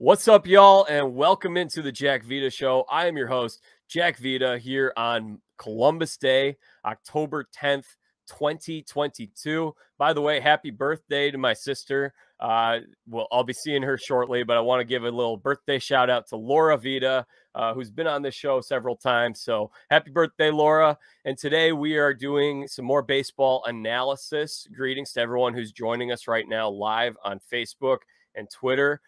What's up, y'all, and welcome into the Jack Vita Show. I am your host, Jack Vita, here on Columbus Day, October 10th, 2022. By the way, happy birthday to my sister. I'll be seeing her shortly, but I want to give a little birthday shout out to Laura Vita, who's been on this show several times. So happy birthday, Laura. And today we are doing some more baseball analysis. Greetings to everyone who's joining us right now live on Facebook and Twitter.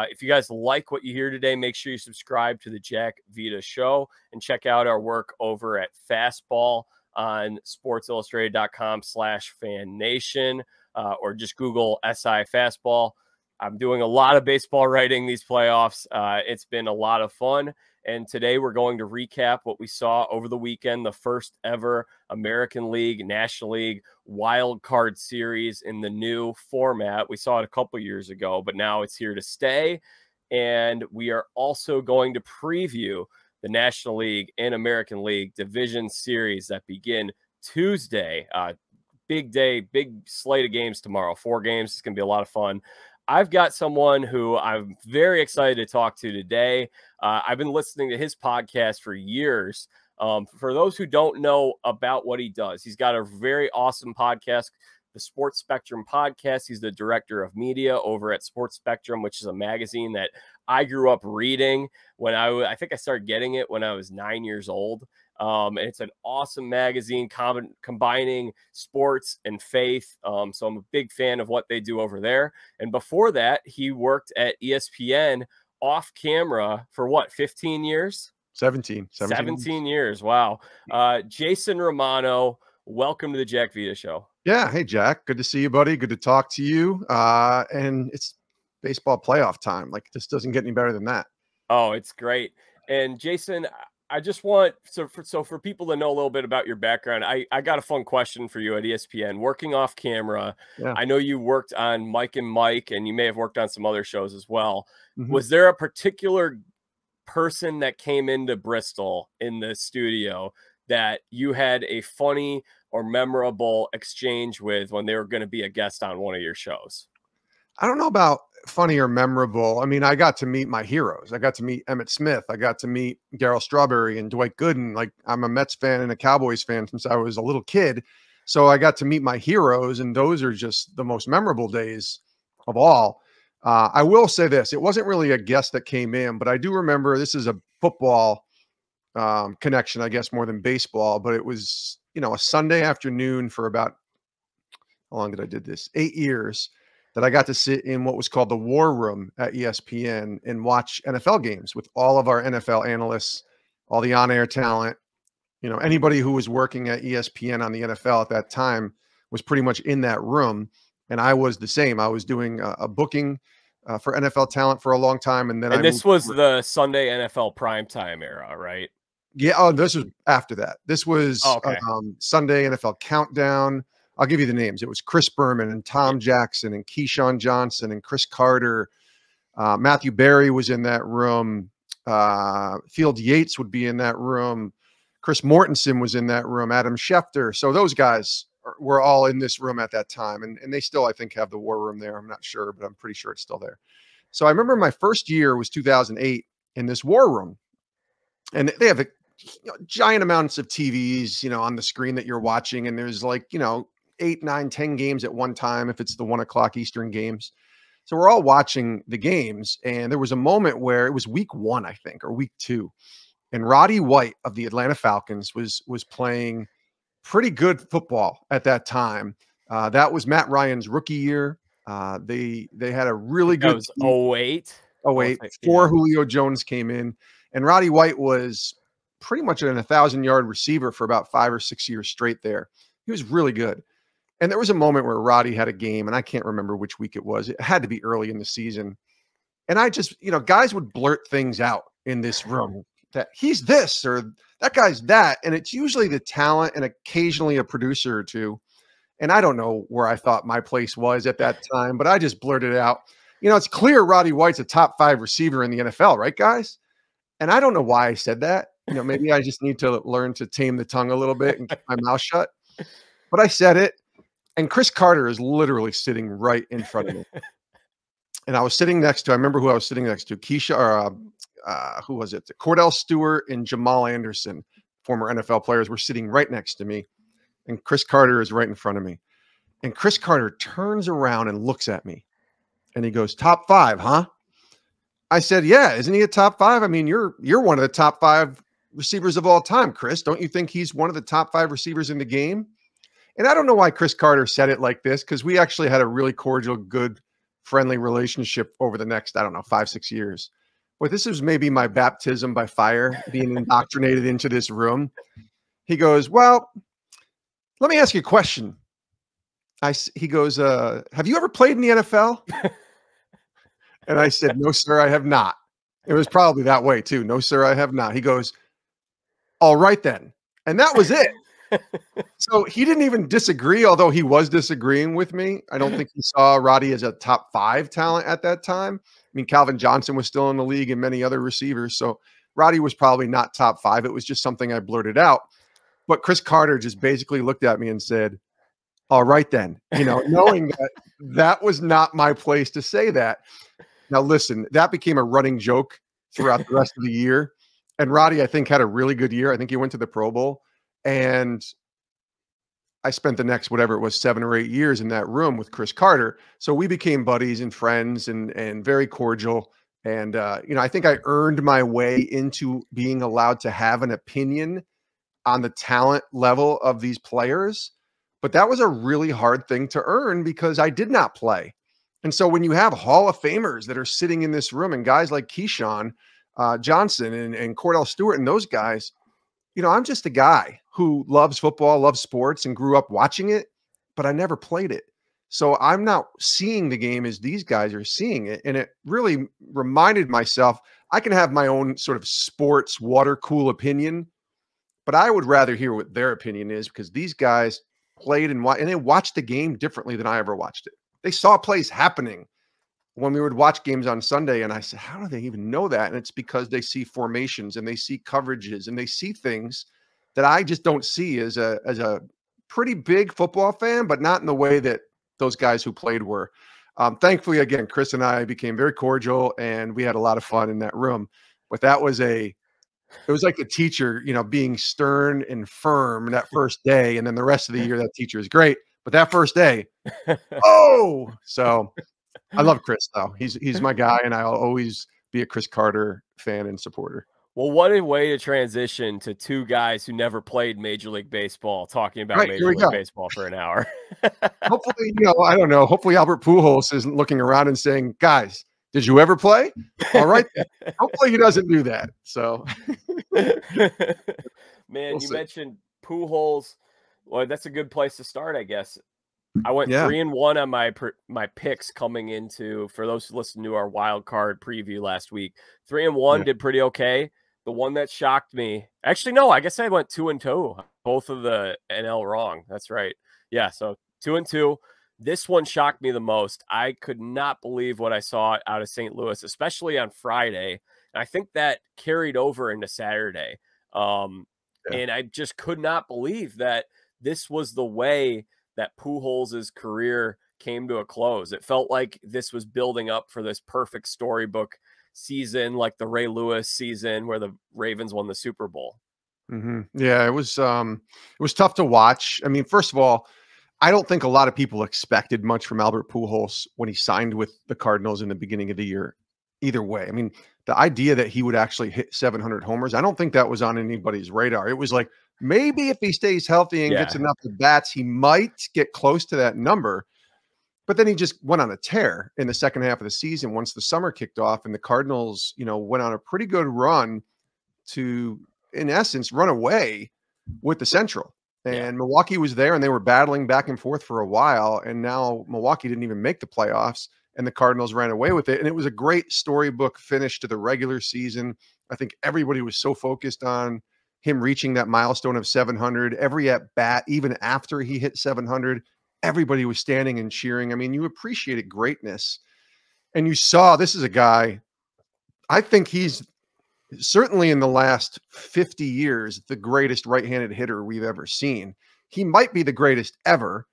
If you guys like what you hear today, make sure you subscribe to the Jack Vita Show and check out our work over at Fastball on sportsillustrated.com/fannation, or just Google SI Fastball. I'm doing a lot of baseball writing these playoffs. It's been a lot of fun. And today we're going to recap what we saw over the weekend, the first ever American League, National League wild card series in the new format. We saw it a couple years ago, but now it's here to stay. And we are also going to preview the National League and American League division series that begin Tuesday. Big day, big slate of games tomorrow. 4 games. It's going to be a lot of fun. I've got someone who I'm very excited to talk to today. I've been listening to his podcast for years. For those who don't know about what he does, he's got a very awesome podcast, the Sports Spectrum podcast. He's the director of media over at Sports Spectrum, which is a magazine that I grew up reading when I think I started getting it when I was 9 years old. And it's an awesome magazine combining sports and faith. So I'm a big fan of what they do over there. And before that, he worked at ESPN off camera for what, 15 years? 17 years. Wow. Jason Romano, welcome to the Jack Vita Show. Yeah. Hey, Jack. Good to see you, buddy. Good to talk to you. And it's baseball playoff time. Like, this doesn't get any better than that. Oh, it's great. And Jason, I just want, so for people to know a little bit about your background, I got a fun question for you at ESPN. Working off camera, yeah. I know you worked on Mike and Mike, and you may have worked on some other shows as well. Mm-hmm. Was there a particular person that came into Bristol in the studio that you had a funny or memorable exchange with when they were going to be a guest on one of your shows? I don't know about funny or memorable. I mean, I got to meet my heroes. I got to meet Emmitt Smith. I got to meet Darryl Strawberry and Dwight Gooden. Like, I'm a Mets fan and a Cowboys fan since I was a little kid. So I got to meet my heroes, and those are just the most memorable days of all. I will say this. It wasn't really a guest that came in, but I do remember, this is a football connection, I guess, more than baseball, but it was, a Sunday afternoon for about, how long did I did this? 8 years. That I got to sit in what was called the War Room at ESPN and watch NFL games with all of our NFL analysts, all the on-air talent. Anybody who was working at ESPN on the NFL at that time was pretty much in that room. And I was the same. I was doing a booking for NFL talent for a long time. And then this was the Sunday NFL primetime era, right? Yeah. Oh, this was after that. This was Sunday NFL Countdown. I'll give you the names. It was Chris Berman and Tom Jackson and Keyshawn Johnson and Chris Carter. Matthew Berry was in that room. Field Yates would be in that room. Chris Mortensen was in that room. Adam Schefter. So those guys were all in this room at that time. And they still, I think, have the War Room there. I'm not sure, but I'm pretty sure it's still there. So I remember my first year was 2008 in this War Room. And they have giant amounts of TVs, on the screen that you're watching. And there's 8, 9, 10 games at one time if it's the 1 o'clock Eastern games. So we're all watching the games, and there was a moment where it was week 1, I think, or week 2, and Roddy White of the Atlanta Falcons was playing pretty good football at that time. That was Matt Ryan's rookie year. They had a really good. That was 08. 08. Before Julio Jones came in, and Roddy White was pretty much an 1,000-yard receiver for about 5 or 6 years straight there. He was really good. And there was a moment where Roddy had a game, and I can't remember which week it was. It had to be early in the season. And I just, guys would blurt things out in this room that he's this or that guy's that. And it's usually the talent and occasionally a producer or two. And I don't know where I thought my place was at that time, but I just blurted out, it's clear Roddy White's a top 5 receiver in the NFL, right, guys? And I don't know why I said that. Maybe I just need to learn to tame the tongue a little bit and keep my mouth shut. But I said it. And Chris Carter is literally sitting right in front of me. And I was sitting next to, I remember who I was sitting next to, Keisha, or who was it? Cordell Stewart and Jamal Anderson, former NFL players, were sitting right next to me. And Chris Carter is right in front of me. And Chris Carter turns around and looks at me. And he goes, "Top 5, huh?" I said, "Yeah, isn't he a top 5? I mean, you're one of the top 5 receivers of all time, Chris. Don't you think he's one of the top 5 receivers in the game?" And I don't know why Chris Carter said it like this, because we actually had a really cordial, good, friendly relationship over the next, I don't know, 5, 6 years. But this is maybe my baptism by fire, being indoctrinated into this room. He goes, "Well, let me ask you a question." He goes, "Have you ever played in the NFL?" And I said, "No, sir, I have not." It was probably that way too. "No, sir, I have not." He goes, "All right then." And that was it. So he didn't even disagree, although he was disagreeing with me. I don't think he saw Roddy as a top 5 talent at that time. I mean, Calvin Johnson was still in the league and many other receivers. So Roddy was probably not top 5. It was just something I blurted out. But Chris Carter just basically looked at me and said, "All right then," knowing that that was not my place to say that. Now, listen, that became a running joke throughout the rest of the year. And Roddy, I think, had a really good year. I think he went to the Pro Bowl. And I spent the next, whatever it was, 7 or 8 years in that room with Chris Carter. So we became buddies and friends and very cordial. And, I think I earned my way into being allowed to have an opinion on the talent level of these players. But that was a really hard thing to earn because I did not play. And so when you have Hall of Famers that are sitting in this room and guys like Keyshawn Johnson and Cordell Stewart and those guys, I'm just a guy who loves football, loves sports, and grew up watching it, but I never played it. So I'm not seeing the game as these guys are seeing it. And it really reminded myself, I can have my own sort of sports water cool opinion, but I would rather hear what their opinion is, because these guys played and they watched the game differently than I ever watched it. They saw plays happening when we would watch games on Sunday. And I said, how do they even know that? And it's because they see formations and they see coverages and they see things that I just don't see as a pretty big football fan, but not in the way that those guys who played were. Thankfully, again, Chris and I became very cordial and we had a lot of fun in that room. But that was it was like the teacher, being stern and firm that first day. And then the rest of the year, that teacher is great. But that first day, so I love Chris, though. He's my guy, and I'll always be a Chris Carter fan and supporter. Well, what a way to transition to 2 guys who never played Major League Baseball talking about Major League Baseball for an hour. Hopefully, I don't know. Hopefully Albert Pujols isn't looking around and saying, "Guys, did you ever play?" All right. Hopefully he doesn't do that. So, man, you mentioned Pujols. Well, that's a good place to start, I guess. I went 3-1 on my picks coming into, for those who listened to our wild card preview last week. 3-1 did pretty okay. The one that shocked me, actually, no, I guess I went 2-2. Both of the NL wrong. That's right. Yeah, so 2-2. This one shocked me the most. I could not believe what I saw out of St. Louis, especially on Friday. And I think that carried over into Saturday. And I just could not believe that this was the way that Pujols' career came to a close. It felt like this was building up for this perfect storybook season, like the Ray Lewis season where the Ravens won the Super Bowl. Yeah, it was tough to watch. I mean, first of all, I don't think a lot of people expected much from Albert Pujols when he signed with the Cardinals in the beginning of the year. Either way, I mean, the idea that he would actually hit 700 homers, I don't think that was on anybody's radar. It was like, maybe if he stays healthy and gets enough at bats, he might get close to that number. But then he just went on a tear in the second half of the season once the summer kicked off, and the Cardinals, went on a pretty good run to, in essence, run away with the Central. And Milwaukee was there, and they were battling back and forth for a while. And now Milwaukee didn't even make the playoffs, and the Cardinals ran away with it. And it was a great storybook finish to the regular season. I think everybody was so focused on him reaching that milestone of 700. Every at bat, even after he hit 700, everybody was standing and cheering. I mean, you appreciated greatness. And you saw, this is a guy, I think he's certainly in the last 50 years, the greatest right-handed hitter we've ever seen. He might be the greatest ever.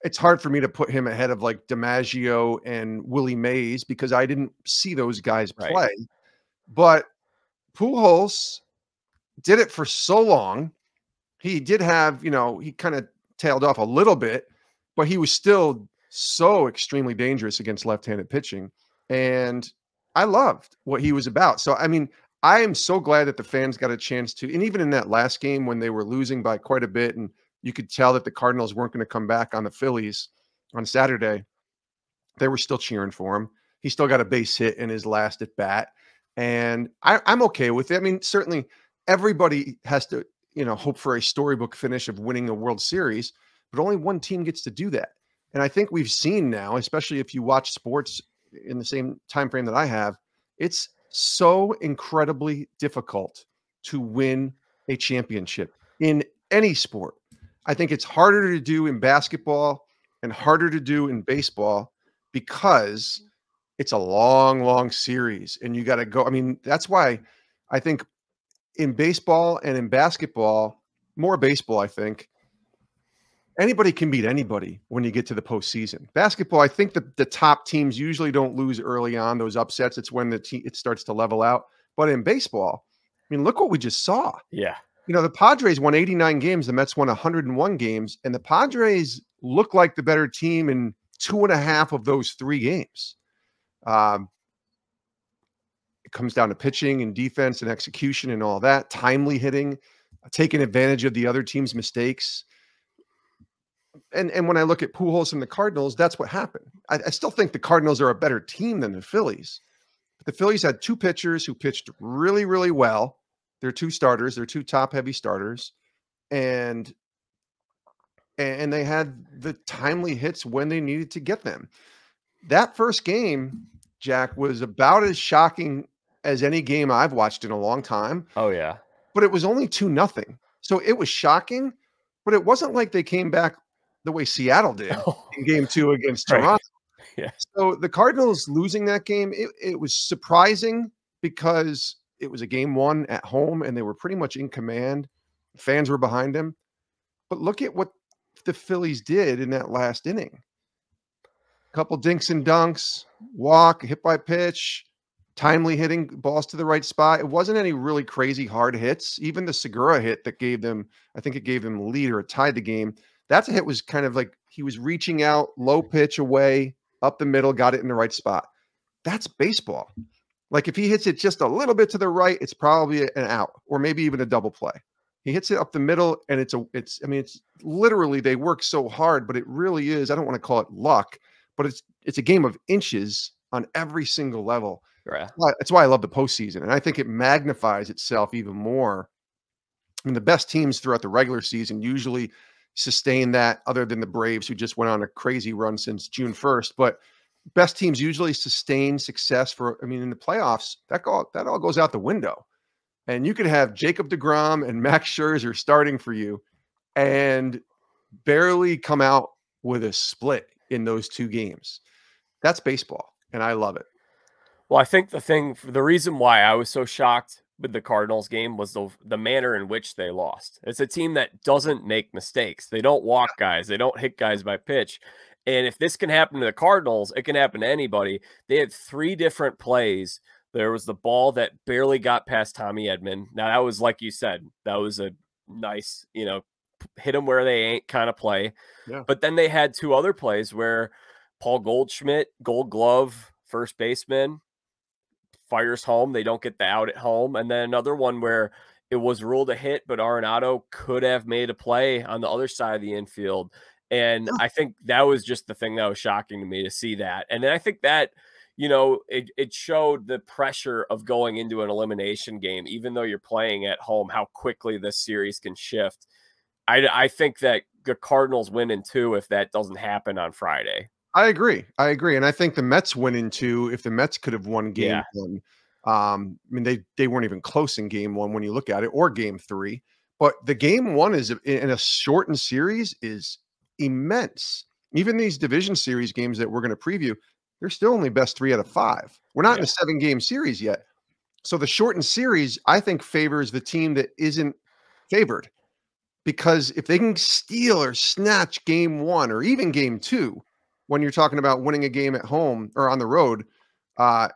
it's hard for me to put him ahead of like DiMaggio and Willie Mays because I didn't see those guys play. But Pujols did it for so long. He did have, he kind of tailed off a little bit, but he was still so extremely dangerous against left-handed pitching. And I loved what he was about. So, I mean, I am so glad that the fans got a chance to, and even in that last game when they were losing by quite a bit, and you could tell that the Cardinals weren't going to come back on the Phillies on Saturday, they were still cheering for him. He still got a base hit in his last at bat. And I'm okay with it. I mean, certainly everybody has to, hope for a storybook finish of winning a World Series, but only one team gets to do that. And I think we've seen now, especially if you watch sports in the same time frame that I have, it's so incredibly difficult to win a championship in any sport. I think it's harder to do in basketball and harder to do in baseball because it's a long, long series and you got to go. I mean, that's why I think in baseball and in basketball, more baseball, I think, anybody can beat anybody when you get to the postseason. Basketball, I think the top teams usually don't lose early on, those upsets. It's when it starts to level out. But in baseball, I mean, look what we just saw. Yeah. The Padres won 89 games. The Mets won 101 games. And the Padres look like the better team in 2.5 of those 3 games. It comes down to pitching and defense and execution and all that, timely hitting, taking advantage of the other team's mistakes. And when I look at Pujols and the Cardinals, that's what happened. I still think the Cardinals are a better team than the Phillies. But the Phillies had 2 pitchers who pitched really, really well. They're 2 starters. They're 2 top-heavy starters. And they had the timely hits when they needed to get them. That first game, Jack, was about as shocking as any game I've watched in a long time. Oh, yeah. But it was only 2-0. So it was shocking, but it wasn't like they came back the way Seattle did in game 2 against Toronto. Right. Yeah. So the Cardinals losing that game, it was surprising because it was a game 1 at home and they were pretty much in command. Fans were behind them. But look at what the Phillies did in that last inning. A couple dinks and dunks, walk, hit by pitch, timely hitting, balls to the right spot. It wasn't any really crazy hard hits. Even the Segura hit that gave them, I think it gave them the lead or it tied the game. That's a hit was kind of like he was reaching out, low pitch away, up the middle, got it in the right spot. That's baseball. Like if he hits it just a little bit to the right, it's probably an out or maybe even a double play. He hits it up the middle and it's literally they work so hard, but it really is, I don't want to call it luck, but it's a game of inches on every single level. Right. That's why I love the postseason. And I think it magnifies itself even more. I mean, the best teams throughout the regular season usually sustain that, other than the Braves, who just went on a crazy run since June 1st. But best teams usually sustain success in the playoffs, that all goes out the window. And you could have Jacob deGrom and Max Scherzer starting for you and barely come out with a split in those 2 games. That's baseball, and I love it. Well, I think the reason why I was so shocked with the Cardinals game was the manner in which they lost. It's a team that doesn't make mistakes. They don't walk guys. They don't hit guys by pitch. And if this can happen to the Cardinals, it can happen to anybody. They had 3 different plays. There was the ball that barely got past Tommy Edman. Now, that was, like you said, that was a nice, hit them where they ain't kind of play. Yeah. But then they had 2 other plays where Paul Goldschmidt, Gold Glove, first baseman, fires home. They don't get the out at home. And then another one where it was ruled a hit, but Arenado could have made a play on the other side of the infield. And I think that was just the thing that was shocking to me to see that. And then I think that, it showed the pressure of going into an elimination game, even though you're playing at home, how quickly this series can shift. I think that the Cardinals win in 2 if that doesn't happen on Friday. I agree. And I think the Mets win in 2 if the Mets could have won game 1. They weren't even close in game 1 when you look at it, or game 3. But the game 1 is in a shortened series is immense. Even these division series games that we're going to preview, they're still only best 3 out of 5. We're not in a 7-game series yet. So the shortened series, I think, favors the team that isn't favored. because if they can steal or snatch game 1 or even game 2, when you're talking about winning a game at home or on the road,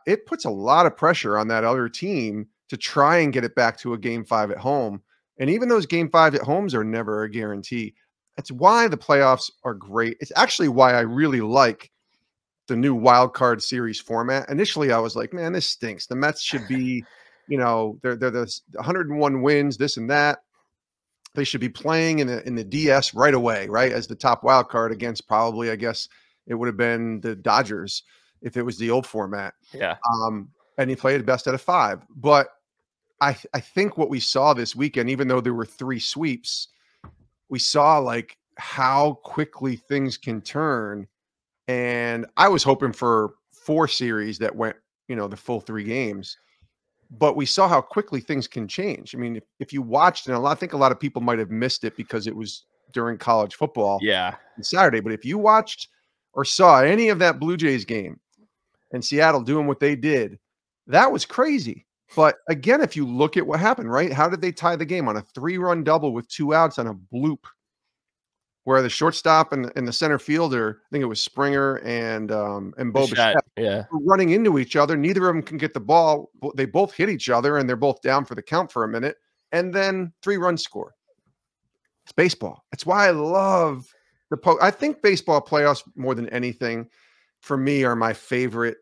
it puts a lot of pressure on that other team to try and get it back to a game 5 at home. And even those game 5 at homes are never a guarantee. That's why the playoffs are great. It's actually why I really like the new wild card series format. Initially, I was like, man, this stinks. The Mets should be, they're the 101 wins, this and that. They should be playing in the DS right away, right? As the top wild card against probably, I guess it would have been the Dodgers if it was the old format. Yeah. And he played best out of 5. But I think what we saw this weekend, even though there were 3 sweeps, we saw like how quickly things can turn. And I was hoping for 4 series that went, the full 3 games. But we saw how quickly things can change. I mean, if you watched, and I think a lot of people might have missed it because it was during college football on Saturday. But if you watched or saw any of that Blue Jays game and Seattle doing what they did, that was crazy. But again, if you look at what happened, right? How did they tie the game? On a 3-run double with 2 outs on a bloop, where the shortstop and the center fielder, I think it was Springer and Bo Bichette, were running into each other. Neither of them can get the ball. They both hit each other, and they're both down for the count for a minute. And then 3-run score. It's baseball. That's why I love I think baseball playoffs more than anything, for me, are my favorite.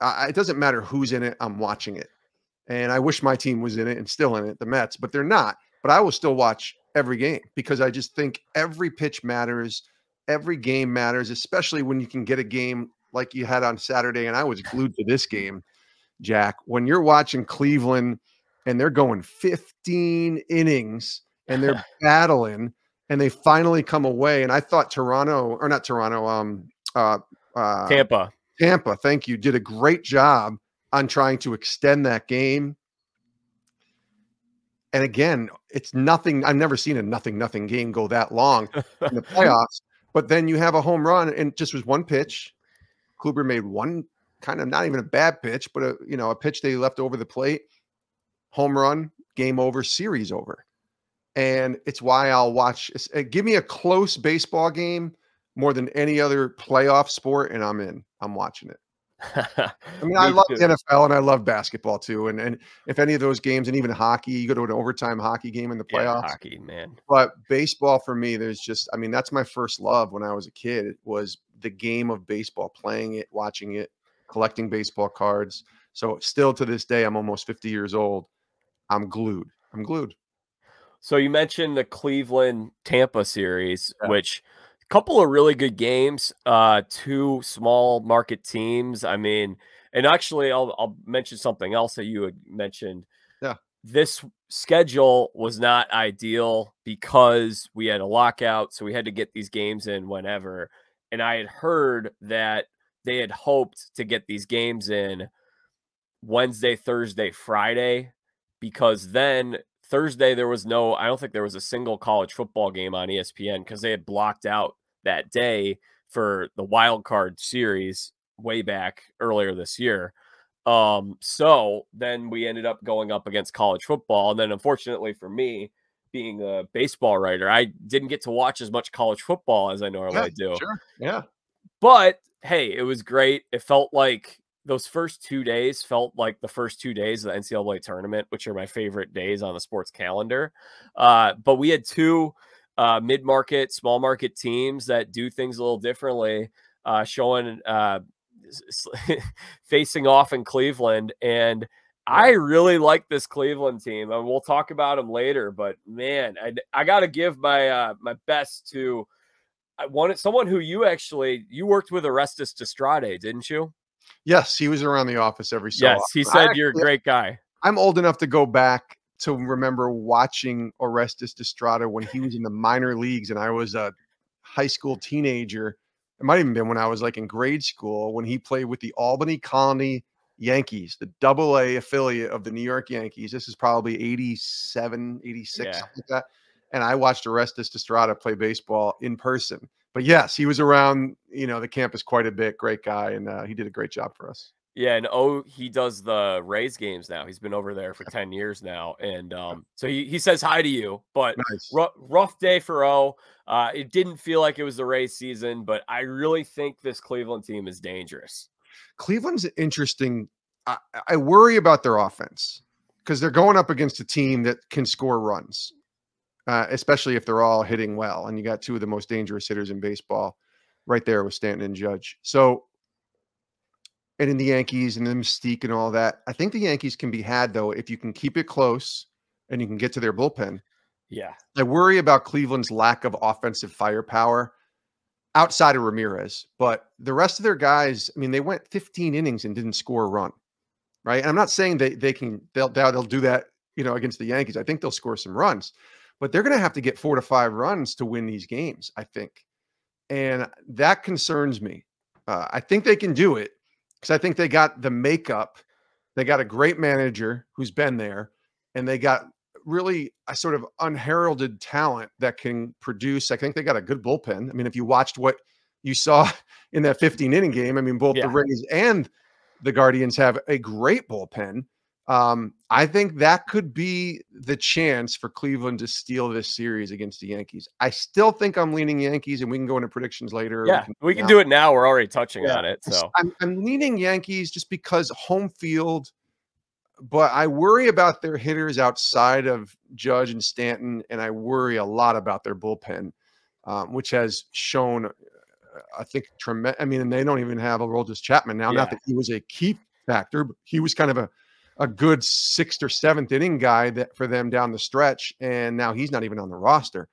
It doesn't matter who's in it. I'm watching it. And I wish my team was in it and still in it, the Mets, but they're not. But I will still watch every game because I just think every pitch matters. Every game matters, especially when you can get a game like you had on Saturday. And I was glued to this game, Jack. When you're watching Cleveland and they're going 15 innings and they're battling and they finally come away. And I thought Tampa, thank you, did a great job on trying to extend that game. And again, it's nothing. I've never seen a nothing game go that long in the playoffs. But then you have a home run, and just was one pitch. Kluber made one kind of not even a bad pitch, but a pitch they left over the plate. Home run, game over, series over. And it's why I'll watch. Give me a close baseball game more than any other playoff sport, and I'm in. I'm watching it. I mean, I love the NFL and I love basketball too. And if any of those games, and even hockey, you go to an overtime hockey game in the playoffs. Yeah, hockey, man. But baseball for me, that's my first love when I was a kid. It was the game of baseball, playing it, watching it, collecting baseball cards. So still to this day, I'm almost 50 years old. I'm glued. So you mentioned the Cleveland Tampa series, which couple of really good games, 2 small market teams. I mean, and actually I'll mention something else that you had mentioned. Yeah. This schedule was not ideal because we had a lockout, so we had to get these games in whenever. And I had heard that they had hoped to get these games in Wednesday, Thursday, Friday, because then Thursday, I don't think there was a single college football game on ESPN because they had blocked out that day for the wild card series way back earlier this year. So then we ended up going up against college football. And then unfortunately for me, being a baseball writer, I didn't get to watch as much college football as I normally do. Sure. Yeah. But hey, it was great. It felt like those first 2 days felt like the first 2 days of the NCAA tournament, which are my favorite days on the sports calendar. But we had 2 mid-market, small market teams that do things a little differently, showing facing off in Cleveland. And I really like this Cleveland team, and we'll talk about them later. But man, I got to give my my best to someone who you worked with, Orestes Destrade, didn't you? Yes, he was around the office every so often. Yes, he said you're a great guy. I'm old enough to go back to remember watching Orestes Destrade when he was in the minor leagues and I was a high school teenager. It might even been when I was like in grade school when he played with the Albany Colony Yankees, the AA affiliate of the New York Yankees. This is probably 87, 86, something like that. And I watched Orestes Destrade play baseball in person. But yes, he was around, the campus quite a bit. Great guy. And he did a great job for us. Yeah, and he does the Rays games now. He's been over there for 10 years now, and so he says hi to you. But Nice. rough day for O. It didn't feel like it was the Rays season, but I really think this Cleveland team is dangerous. Cleveland's interesting. I worry about their offense because they're going up against a team that can score runs, especially if they're all hitting well. And you got two of the most dangerous hitters in baseball right there with Stanton and Judge. So, and in the Yankees and the mystique and all that, I think the Yankees can be had, though, if you can keep it close and you can get to their bullpen. Yeah. I worry about Cleveland's lack of offensive firepower outside of Ramirez, but the rest of their guys, I mean, they went 15 innings and didn't score a run, right? And I'm not saying they'll do that, against the Yankees. I think they'll score some runs, but they're going to have to get 4 to 5 runs to win these games, I think. And that concerns me. I think they can do it because I think they got the makeup. They got a great manager who's been there, and they got really a sort of unheralded talent that can produce. I think they got a good bullpen. I mean, if you watched what you saw in that 15-inning game, I mean, both the Rays and the Guardians have a great bullpen. I think that could be the chance for Cleveland to steal this series against the Yankees. I still think I'm leaning Yankees, and we can go into predictions later. Yeah, we can do it now. We're already touching on it. So I'm leaning Yankees just because home field, but I worry about their hitters outside of Judge and Stanton, and I worry a lot about their bullpen, which has shown, I think, tremendous. I mean, and they don't even have Aroldis Chapman now. Not that he was a key factor, but he was kind of a good 6th or 7th inning guy that for them down the stretch, and now he's not even on the roster.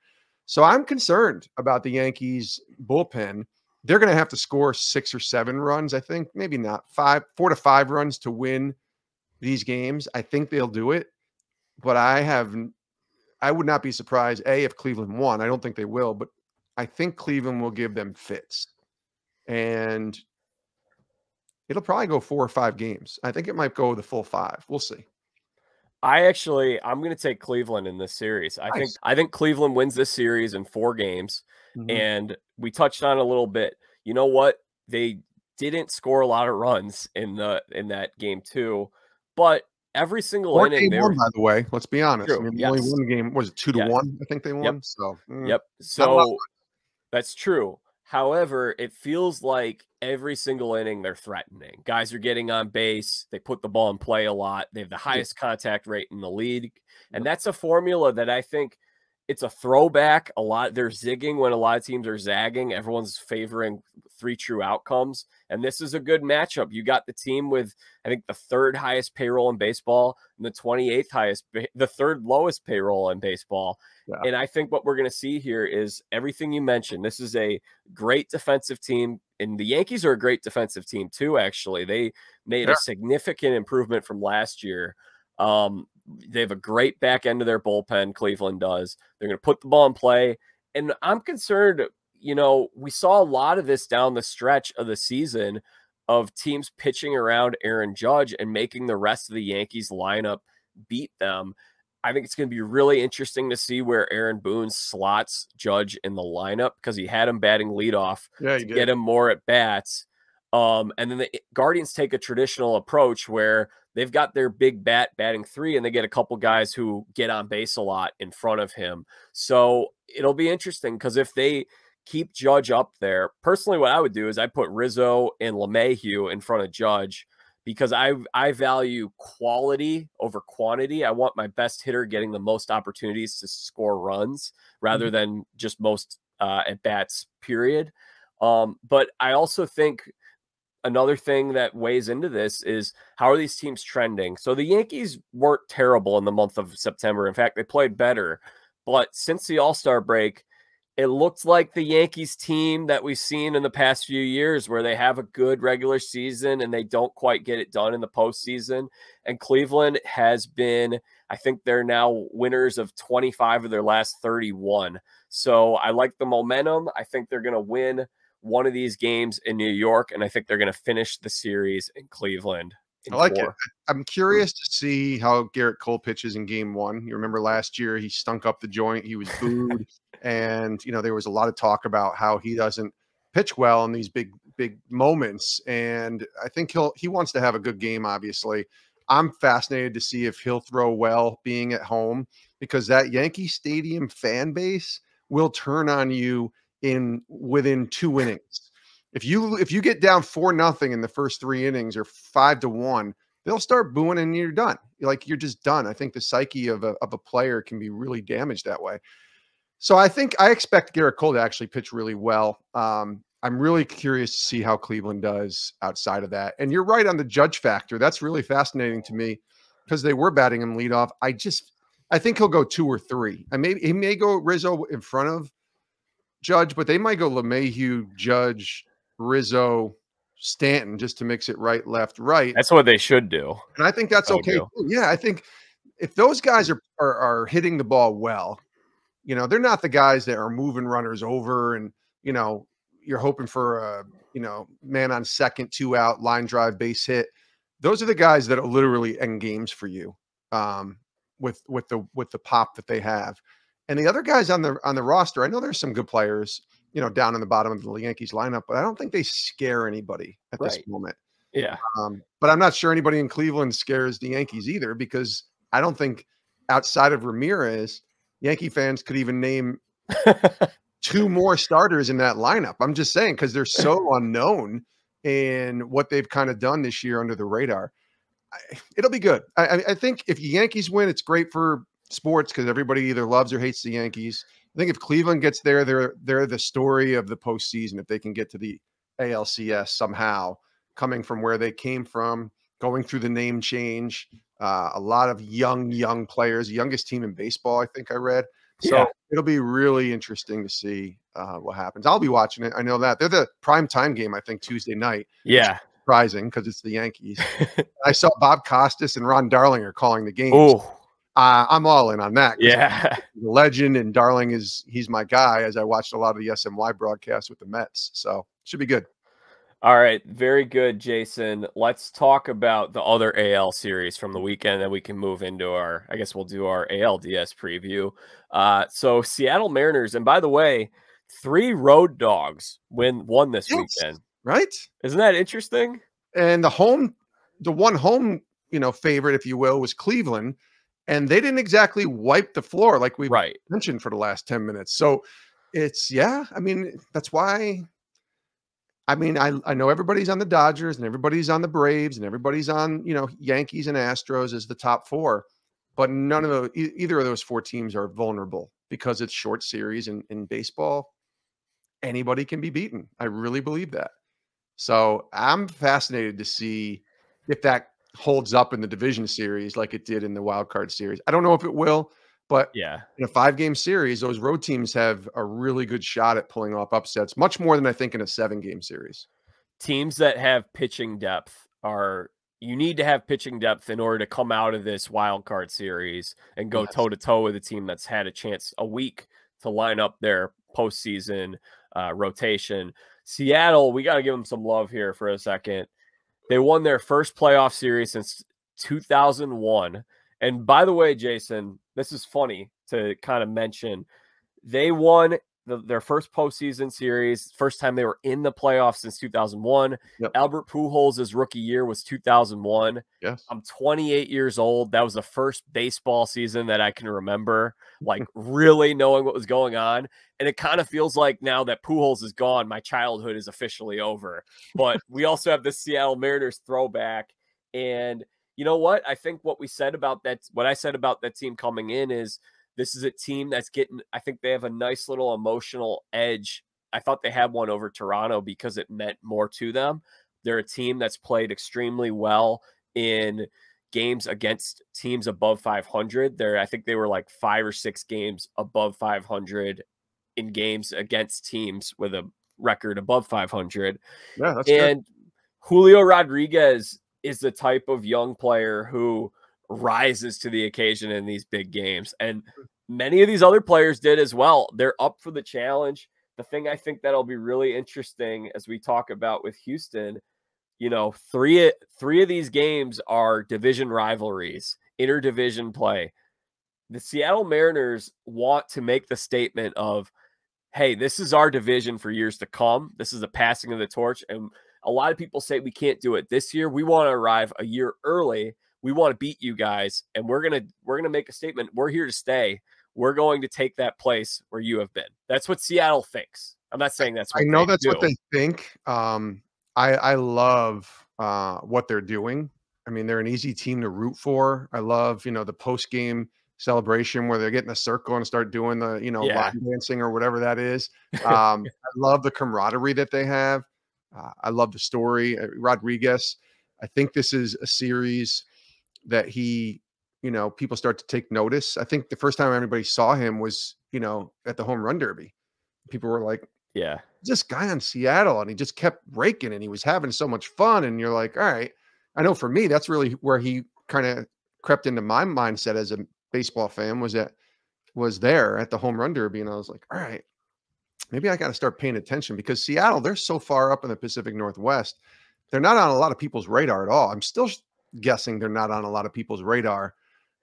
So I'm concerned about the Yankees bullpen. They're going to have to score 6 or 7 runs, I think, maybe not 4 to 5 runs to win these games. I think they'll do it, but I would not be surprised, if Cleveland won. I don't think they will, but I think Cleveland will give them fits. And it'll probably go 4 or 5 games. I think it might go the full 5. We'll see. I'm going to take Cleveland in this series. I think Cleveland wins this series in 4 games. Mm-hmm. And we touched on it a little bit. You know what? They didn't score a lot of runs in that game too, but every single inning they won, by the way, let's be honest. True, I mean, only one game was 2-1. I think they won. So that's true. However, it feels like every single inning they're threatening. Guys are getting on base. They put the ball in play a lot. They have the highest contact rate in the league. And that's a formula that I think it's a throwback. They're zigging when a lot of teams are zagging. Everyone's favoring 3 true outcomes. And this is a good matchup. You got the team with, I think, the 3rd highest payroll in baseball and the 28th highest, the 3rd lowest payroll in baseball. Yeah. And I think what we're going to see here is everything you mentioned. This is a great defensive team. And the Yankees are a great defensive team too, actually. They made a significant improvement from last year. They have a great back end of their bullpen. Cleveland does. They're going to put the ball in play. And I'm concerned, we saw a lot of this down the stretch of the season of teams pitching around Aaron Judge and making the rest of the Yankees lineup beat them. I think it's going to be really interesting to see where Aaron Boone slots Judge in the lineup because he had him batting leadoff to get him more at bats. And then the Guardians take a traditional approach where they've got their big bat batting 3 and they get a couple guys who get on base a lot in front of him. So it'll be interesting because if they keep Judge up there, personally, what I would do is I put Rizzo and LeMahieu in front of Judge because I value quality over quantity. I want my best hitter getting the most opportunities to score runs rather than just most at bats, period. But I also think another thing that weighs into this is how are these teams trending? So the Yankees weren't terrible in the month of September. In fact, they played better. But since the All-Star break, it looked like the Yankees team that we've seen in the past few years where they have a good regular season and they don't quite get it done in the postseason. And Cleveland has been, I think they're now winners of 25 of their last 31. So I like the momentum. I think they're going to win one of these games in New York, and I think they're going to finish the series in Cleveland. I like it. I'm curious to see how Garrett Cole pitches in game 1. You remember last year he stunk up the joint. He was booed. And, there was a lot of talk about how he doesn't pitch well in these big big moments. And I think he wants to have a good game. Obviously, I'm fascinated to see if he'll throw well being at home, because that Yankee Stadium fan base will turn on you within 2 innings. If you get down 4-0 in the first 3 innings or 5-1, they'll start booing and you're done. You're just done. I think the psyche of a player can be really damaged that way. So I expect Garrett Cole to actually pitch really well. I'm really curious to see how Cleveland does outside of that. And you're right on the Judge factor. That's really fascinating to me, because they were batting him leadoff. I think he'll go 2 or 3. He may go Rizzo in front of Judge, but they might go LeMahieu, Judge, Rizzo, Stanton, just to mix it right, left, right. That's what they should do. And I think that's okay. Yeah, I think if those guys are hitting the ball well, they're not the guys that are moving runners over and, you're hoping for a, man on second, 2 out, line drive, base hit. Those are the guys that are literally end games for you, with the pop that they have. And the other guys on the roster, I know there's some good players, down in the bottom of the Yankees lineup, but I don't think they scare anybody at this moment. Yeah. But I'm not sure anybody in Cleveland scares the Yankees either, because I don't think outside of Ramirez, Yankee fans could even name 2 more starters in that lineup. I'm just saying, because they're so unknown in what they've kind of done this year under the radar. It'll be good. I think if the Yankees win, it's great for sports, because everybody either loves or hates the Yankees. I think if Cleveland gets there, they're the story of the postseason. If they can get to the ALCS somehow, coming from where they came from, going through the name change, a lot of young players, youngest team in baseball, I think I read. So it'll be really interesting to see what happens. I'll be watching it. I know that they're the prime time game, I think, Tuesday night. Yeah. Surprising, because it's the Yankees. I saw Bob Costas and Ron Darling are calling the games. Oh, I'm all in on that. Yeah. The legend, and Darling he's my guy, as I watched a lot of the SMY broadcasts with the Mets. So should be good. All right. Very good, Jason. Let's talk about the other AL series from the weekend, and we can move into I guess we'll do our ALDS preview. So Seattle Mariners, and by the way, 3 road dogs won this weekend. Right? Isn't that interesting? And the one home, favorite, if you will, was Cleveland, and they didn't exactly wipe the floor like we mentioned for the last 10 minutes. So it's, that's why. I know everybody's on the Dodgers and everybody's on the Braves and everybody's on, Yankees and Astros as the top 4, but either of those 4 teams are vulnerable, because it's short series, and in baseball, anybody can be beaten. I really believe that. So I'm fascinated to see if that holds up in the division series like it did in the wild card series. I don't know if it will, but in a 5-game series, those road teams have a really good shot at pulling off upsets, much more than I think in a 7-game series. Teams that have pitching depth you need to have pitching depth in order to come out of this wild card series and go toe to toe with a team that's had a chance a week to line up their postseason rotation. Seattle, we got to give them some love here for a second. They won their first playoff series since 2001. And by the way, Jason, this is funny to kind of mention. They won their first postseason series, first time they were in the playoffs since 2001. Yep. Albert Pujols' rookie year was 2001. Yes. I'm 28 years old. That was the first baseball season that I can remember, like really knowing what was going on. And it kind of feels like now that Pujols is gone, my childhood is officially over. But we also have the Seattle Mariners throwback. And you know what? I think what I said about that team coming in is, this is a team that's I think they have a nice little emotional edge. I thought they had one over Toronto because it meant more to them. They're a team that's played extremely well in games against teams above 500. I think they were like 5 or 6 games above 500 in games against teams with a record above 500. Yeah, that's good. Julio Rodriguez is the type of young player who rises to the occasion in these big games, and many of these other players did as well. They're up for the challenge. The thing I think that'll be really interesting as we talk about with Houston, three of these games are division rivalries, interdivision play. The Seattle Mariners want to make the statement of, hey, this is our division for years to come. This is a passing of the torch. And a lot of people say we can't do it this year. We want to arrive a year early. We want to beat you guys. And we're gonna make a statement. We're here to stay. We're going to take that place where you have been. That's what Seattle thinks. I'm not saying that's what I know that's do. what they think. I love what they're doing. I mean, they're an easy team to root for. I love, you know, the post game celebration where they get in a circle and start doing the, you know, line dancing or whatever that is. I love the camaraderie that they have. I love the story. Rodriguez, I think this is a series that he, you know, people start to take notice. I think the first time everybody saw him was, you know, at the home run derby. People were like, yeah, this guy on Seattle, and he just kept raking and he was having so much fun. And you're like, all right, I know for me, that's really where he kind of crept into my mindset as a baseball fan, was there at the home run derby. And I was like, all right, maybe I got to start paying attention, because Seattle, they're so far up in the Pacific Northwest. They're not on a lot of people's radar at all. I'm still guessing they're not on a lot of people's radar,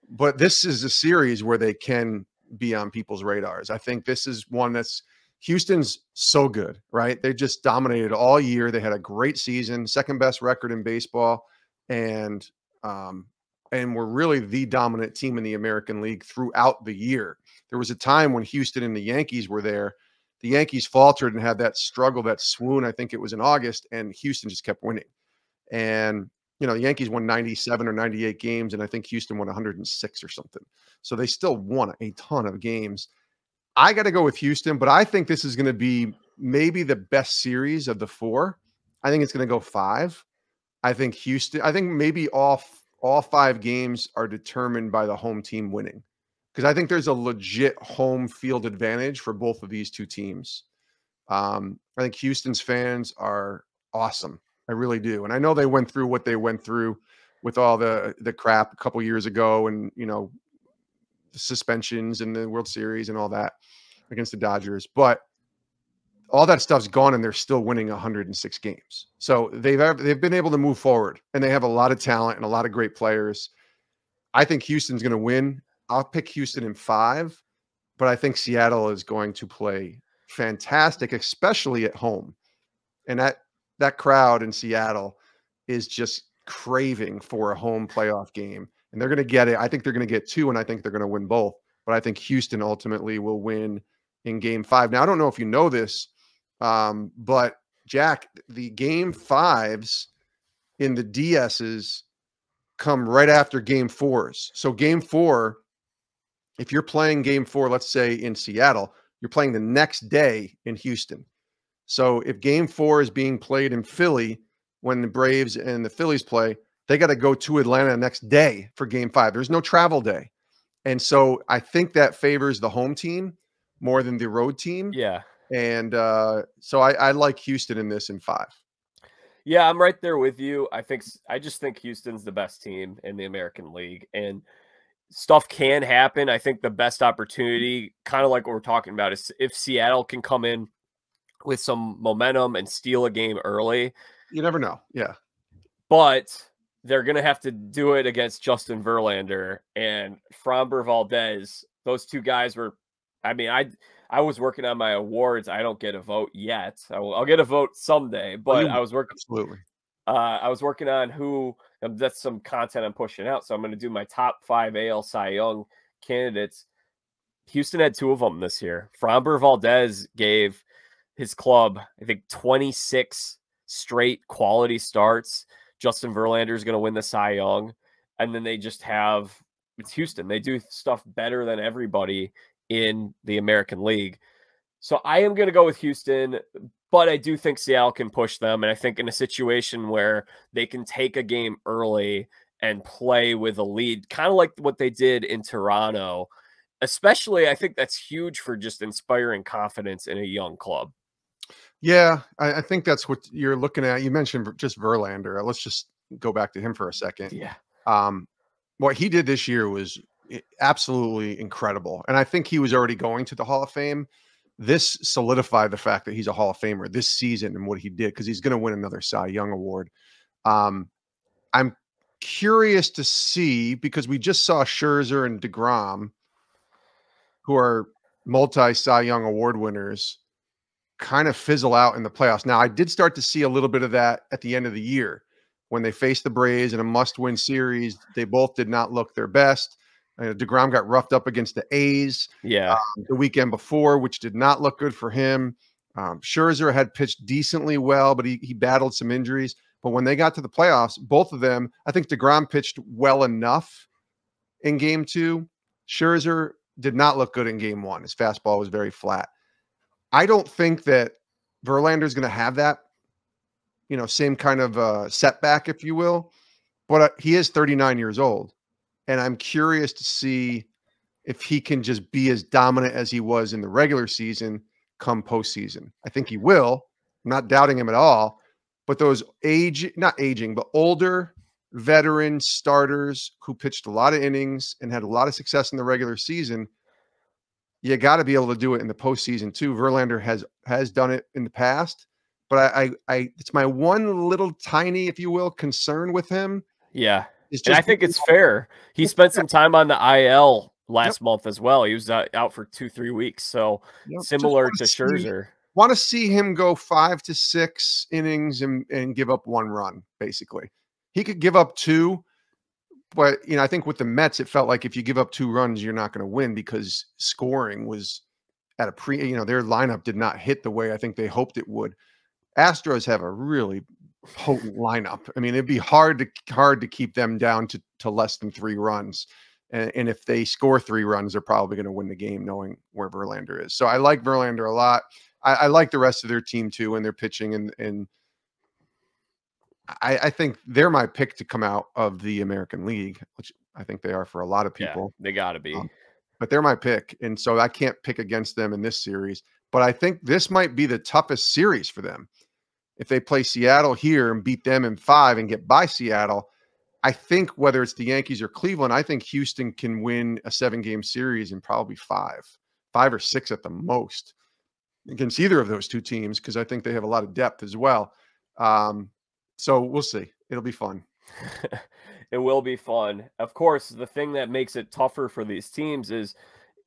but this is a series where they can be on people's radars. I think this is one that's, Houston's so good, right? They just dominated all year. They had a great season, second best record in baseball, and were really the dominant team in the American League throughout the year. There was a time when Houston and the Yankees were there. The Yankees faltered and had that struggle, that swoon. I think it was in August, and Houston just kept winning. And you know, the Yankees won 97 or 98 games, and I think Houston won 106 or something. So they still won a ton of games. I got to go with Houston, but I think this is going to be maybe the best series of the four. I think it's going to go 5. I think maybe all 5 games are determined by the home team winning, because I think there's a legit home field advantage for both of these two teams. I think Houston's fans are awesome. I really do. And I know they went through what they went through with all the crap a couple years ago, and, you know, the suspensions and the World Series and all that against the Dodgers, but all that stuff's gone and they're still winning 106 games. So they've been able to move forward, and they have a lot of talent and a lot of great players. I think Houston's going to win. I'll pick Houston in 5, but I think Seattle is going to play fantastic, especially at home. And that crowd in Seattle is just craving for a home playoff game, and they're going to get it. I think they're going to get 2, and I think they're going to win both. But I think Houston ultimately will win in Game 5. Now, I don't know if you know this, but Jack, the Game 5s in the DSs come right after Game 4s. So Game 4, if you're playing Game 4, let's say in Seattle, you're playing the next day in Houston. So if Game 4 is being played in Philly when the Braves and the Phillies play, they got to go to Atlanta the next day for Game 5. There's no travel day. And so I think that favors the home team more than the road team. Yeah. And so I like Houston in this in 5. Yeah, I'm right there with you. I just think Houston's the best team in the American League, and stuff can happen. I think the best opportunity, kind of like what we're talking about, is if Seattle can come in with some momentum and steal a game early. You never know. Yeah. But they're going to have to do it against Justin Verlander and Framber Valdez. Those two guys were, I mean, I was working on my awards. I don't get a vote yet. I'll get a vote someday, but I was working. Absolutely. I was working on who, that's some content I'm pushing out. So I'm going to do my top 5 AL Cy Young candidates. Houston had 2 of them this year. Framber Valdez gave his club, I think, 26 straight quality starts. Justin Verlander is going to win the Cy Young. And then they just have, it's Houston. They do stuff better than everybody in the American League. So I am going to go with Houston, but I do think Seattle can push them. And I think in a situation where they can take a game early and play with a lead, kind of like what they did in Toronto, especially, I think that's huge for just inspiring confidence in a young club. Yeah, I think that's what you're looking at. You mentioned just Verlander. Let's just go back to him for a second. Yeah. What he did this year was absolutely incredible. And I think he was already going to the Hall of Fame. This solidified the fact that he's a Hall of Famer this season and what he did, because he's going to win another Cy Young award. I'm curious to see, because we just saw Scherzer and DeGrom, who are multi-Cy Young award winners, kind of fizzle out in the playoffs. Now, I did start to see a little bit of that at the end of the year when they faced the Braves in a must-win series. They both did not look their best. DeGrom got roughed up against the A's the weekend before, which did not look good for him. Scherzer had pitched decently well, but he battled some injuries. But when they got to the playoffs, both of them, I think DeGrom pitched well enough in game 2. Scherzer did not look good in game 1. His fastball was very flat. I don't think that Verlander is going to have that, same kind of setback, if you will. But he is 39 years old. And I'm curious to see if he can just be as dominant as he was in the regular season come postseason. I think he will. I'm not doubting him at all. But those older veteran starters who pitched a lot of innings and had a lot of success in the regular season, you got to be able to do it in the postseason too. Verlander has done it in the past, but I it's my one little tiny, if you will, concern with him. Yeah. And I think it's fair. He spent some time on the IL last month as well. He was out for 2-3 weeks. So similar to Scherzer. Want to see him go 5 to 6 innings and give up 1 run, basically. He could give up 2, but I think with the Mets, it felt like if you give up 2 runs, you're not going to win because scoring was at a their lineup did not hit the way I think they hoped it would. Astros have a really potent lineup. I mean, it'd be hard to keep them down to less than 3 runs. And if they score 3 runs, they're probably going to win the game knowing where Verlander is. So I like Verlander a lot. I like the rest of their team too, and their pitching, and I think they're my pick to come out of the American League, which I think they are for a lot of people. Yeah, they got to be. But they're my pick, and so I can't pick against them in this series. But I think this might be the toughest series for them. If they play Seattle here and beat them in 5 and get by Seattle, I think whether it's the Yankees or Cleveland, I think Houston can win a 7-game series in probably 5 or 6 at the most against either of those 2 teams, because I think they have a lot of depth as well. So we'll see. It'll be fun. It will be fun. Of course, the thing that makes it tougher for these teams is,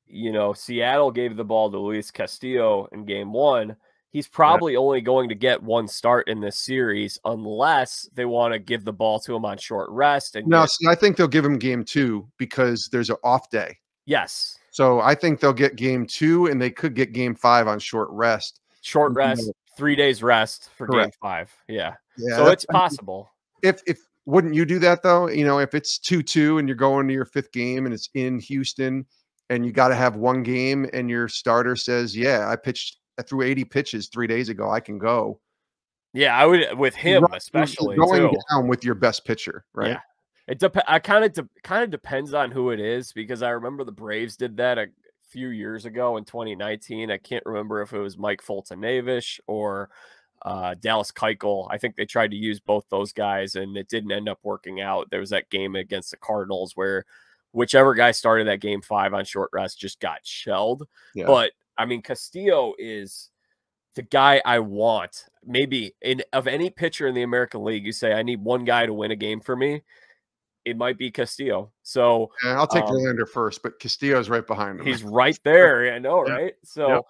Seattle gave the ball to Luis Castillo in game 1. He's probably only going to get 1 start in this series unless they want to give the ball to him on short rest. And I think they'll give him game 2 because there's an off day. Yes. So I think they'll get game 2 and they could get game 5 on short rest. Short rest, 3 days rest for game 5. Yeah. So it's possible. If wouldn't you do that though? If it's 2-2 and you're going to your 5th game and it's in Houston and you got to have 1 game and your starter says, I threw 80 pitches 3 days ago, I can go. Yeah, I would with him especially going down with your best pitcher, right? Yeah. It kind of depends on who it is, because I remember the Braves did that a few years ago in 2019. I can't remember if it was Mike Foltynewicz or Dallas Keuchel. I think they tried to use both those guys, and it didn't end up working out. There was that game against the Cardinals where whichever guy started that game 5 on short rest just got shelled. Yeah. But I mean, Castillo is the guy I want. Maybe of any pitcher in the American League, you say I need 1 guy to win a game for me, it might be Castillo. So I'll take Verlander first, but Castillo's right behind him. He's right there. I know, right? So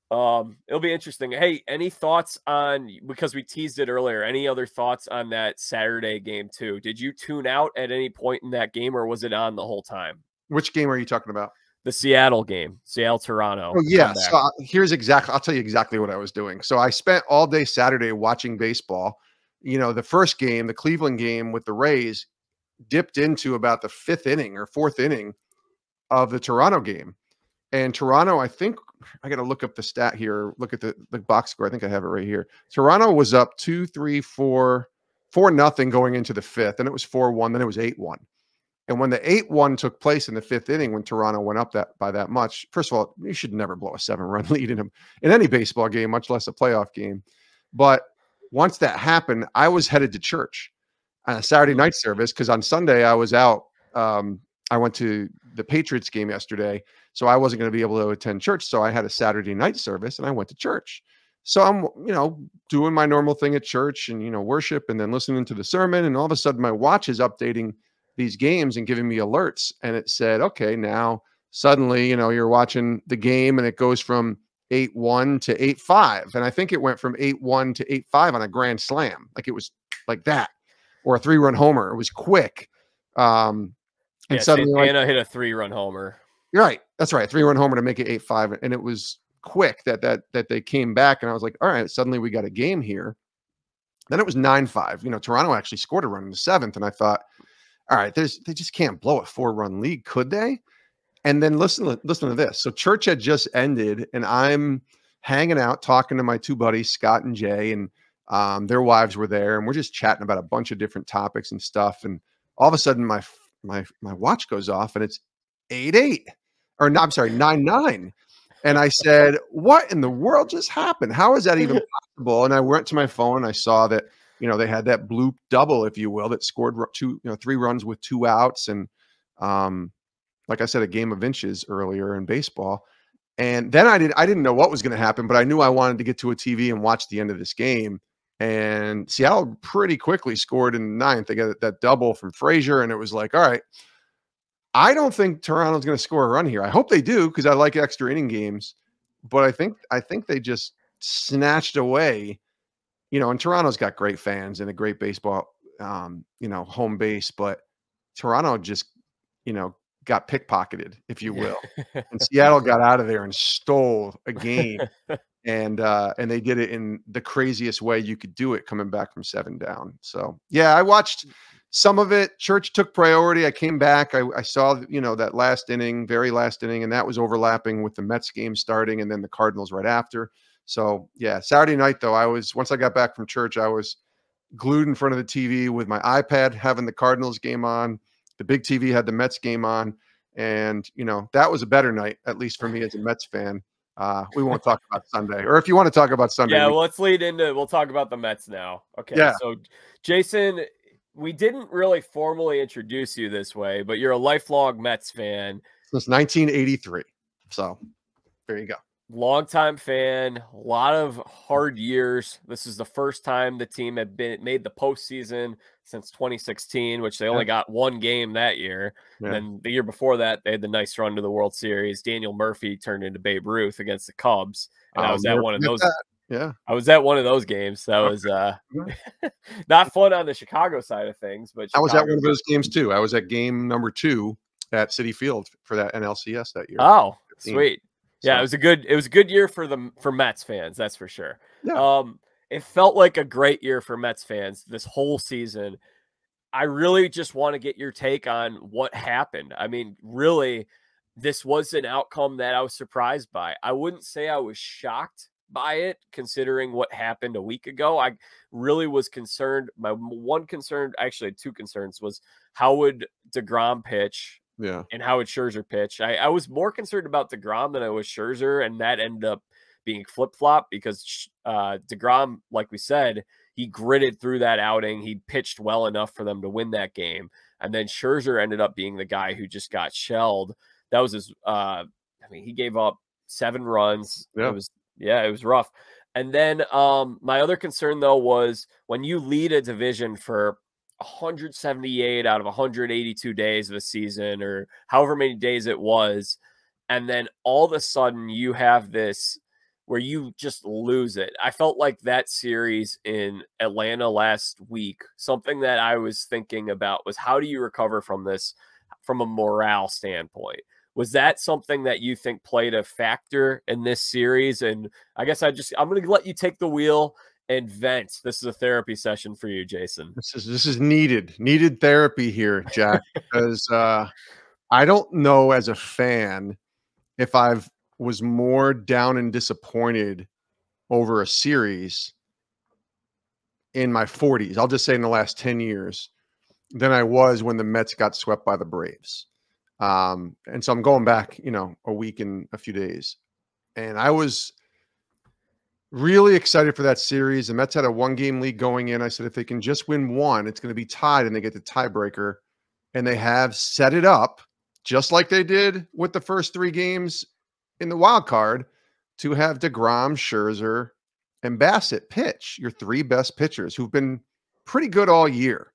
it'll be interesting. Hey, any thoughts on, because we teased it earlier, any other thoughts on that Saturday game too? Did you tune out at any point in that game, or was it on the whole time? Which game are you talking about? The Seattle game, Seattle-Toronto. Oh, yeah. So I'll tell you exactly what I was doing. So I spent all day Saturday watching baseball. The first game, the Cleveland game with the Rays, dipped into about the 5th inning or 4th inning of the Toronto game. And Toronto, I think I got to look up the stat here, look at the box score. I think I have it right here. Toronto was up 4-0 going into the 5th, and it was 4-1, then it was 8-1. And when the 8-1 took place in the 5th inning, when Toronto went up by that much, first of all, you should never blow a 7-run lead in any baseball game, much less a playoff game. But once that happened, I was headed to church on a Saturday night service, because on Sunday I was out. I went to the Patriots game yesterday, so I wasn't going to be able to attend church. So I had a Saturday night service and I went to church. So I'm, doing my normal thing at church and, worship and then listening to the sermon. And all of a sudden my watch is updating these games and giving me alerts. And it said, okay, now suddenly, you're watching the game and it goes from 8-1 to 8-5. And I think it went from 8-1 to 8-5 on a grand slam. Like it was like that, or a 3-run homer. It was quick. And suddenly Santana hit a 3-run homer. You're right. That's right. 3-run homer to make it 8-5. And it was quick that they came back. And I was like, all right, suddenly we got a game here. Then it was 9-5. You know, Toronto actually scored a run in the 7th. And I thought, all right, they just can't blow a 4-run lead, could they? And then listen to this. So church had just ended, and I'm hanging out talking to my two buddies, Scott and Jay, and their wives were there, and we're just chatting about a bunch of different topics and stuff. And all of a sudden, my watch goes off, and it's 8-8, or no, I'm sorry, 9-9. And I said, "What in the world just happened? How is that even possible?" And I went to my phone, and I saw that, you know, they had that bloop double, if you will, that scored 3 runs with 2 outs, and like I said, a game of inches earlier in baseball. And then I didn't know what was going to happen, but I knew I wanted to get to a TV and watch the end of this game. And Seattle pretty quickly scored in the 9th. They got that double from Frazier, and it was like, all right, I don't think Toronto's going to score a run here. I hope they do, because I like extra inning games. But I think they just snatched away, you know, and Toronto's got great fans and a great baseball, you know, home base, but Toronto just, you know, got pickpocketed, if you will. And Seattle got out of there and stole a game. And they did it in the craziest way you could do it, coming back from 7 down. So yeah, I watched some of it. Church took priority. I came back. I saw, you know, that last inning, very last inning, and that was overlapping with the Mets game starting, and then the Cardinals right after. So yeah, Saturday night though, once I got back from church, I was glued in front of the TV with my iPad, having the Cardinals game on. The big TV had the Mets game on, and, you know, that was a better night, at least for me as a Mets fan. We won't talk about Sunday, or if you want to talk about Sunday. Yeah, well, we'll talk about the Mets now. Okay. Yeah. So Jason, we didn't really formally introduce you this way, but you're a lifelong Mets fan. Since 1983. So there you go. Longtime fan, a lot of hard years. This is the first time the team had made the postseason since 2016, which they only got 1 game that year. Yeah. And then the year before that, they had the nice run to the World Series. Daniel Murphy turned into Babe Ruth against the Cubs. And I was at one of those. Yeah, I was at one of those games. That was not fun on the Chicago side of things, but I was at one of those games too. I was at game number 2 at Citi Field for that NLCS that year. Oh, sweet. Yeah, so. It was a good year for Mets fans, that's for sure. Yeah. It felt like a great year for Mets fans this whole season. I really just want to get your take on what happened. I mean, really, this was an outcome that I was surprised by. I wouldn't say I was shocked by it, considering what happened a week ago. I really was concerned. My one concern, actually 2 concerns, was how would DeGrom pitch? Yeah. And how would Scherzer pitch? I was more concerned about DeGrom than I was Scherzer, and that ended up being flip-flop because DeGrom, like we said, he gritted through that outing. He pitched well enough for them to win that game. And then Scherzer ended up being the guy who just got shelled. That was his he gave up 7 runs. Yeah. It was rough. And then my other concern though was when you lead a division for 178 out of 182 days of the season, or however many days it was, and then all of a sudden you have this where you just lose it. I felt like that series in Atlanta last week, something that I was thinking about was, how do you recover from this from a morale standpoint? Was that something that you think played a factor in this series? And I guess I'm going to let you take the wheel and vent. This is a therapy session for you, Jason. This is needed therapy here, Jack, because I don't know as a fan if I've was more down and disappointed over a series in my 40s. I'll just say in the last 10 years than I was when the Mets got swept by the Braves. And so I'm going back, you know, a week and a few days, and I was really excited for that series. The Mets had a 1-game lead going in. I said, if they can just win 1, it's going to be tied and they get the tiebreaker. And they have set it up just like they did with the first 3 games in the wild card to have DeGrom, Scherzer, and Bassett pitch, your 3 best pitchers who've been pretty good all year,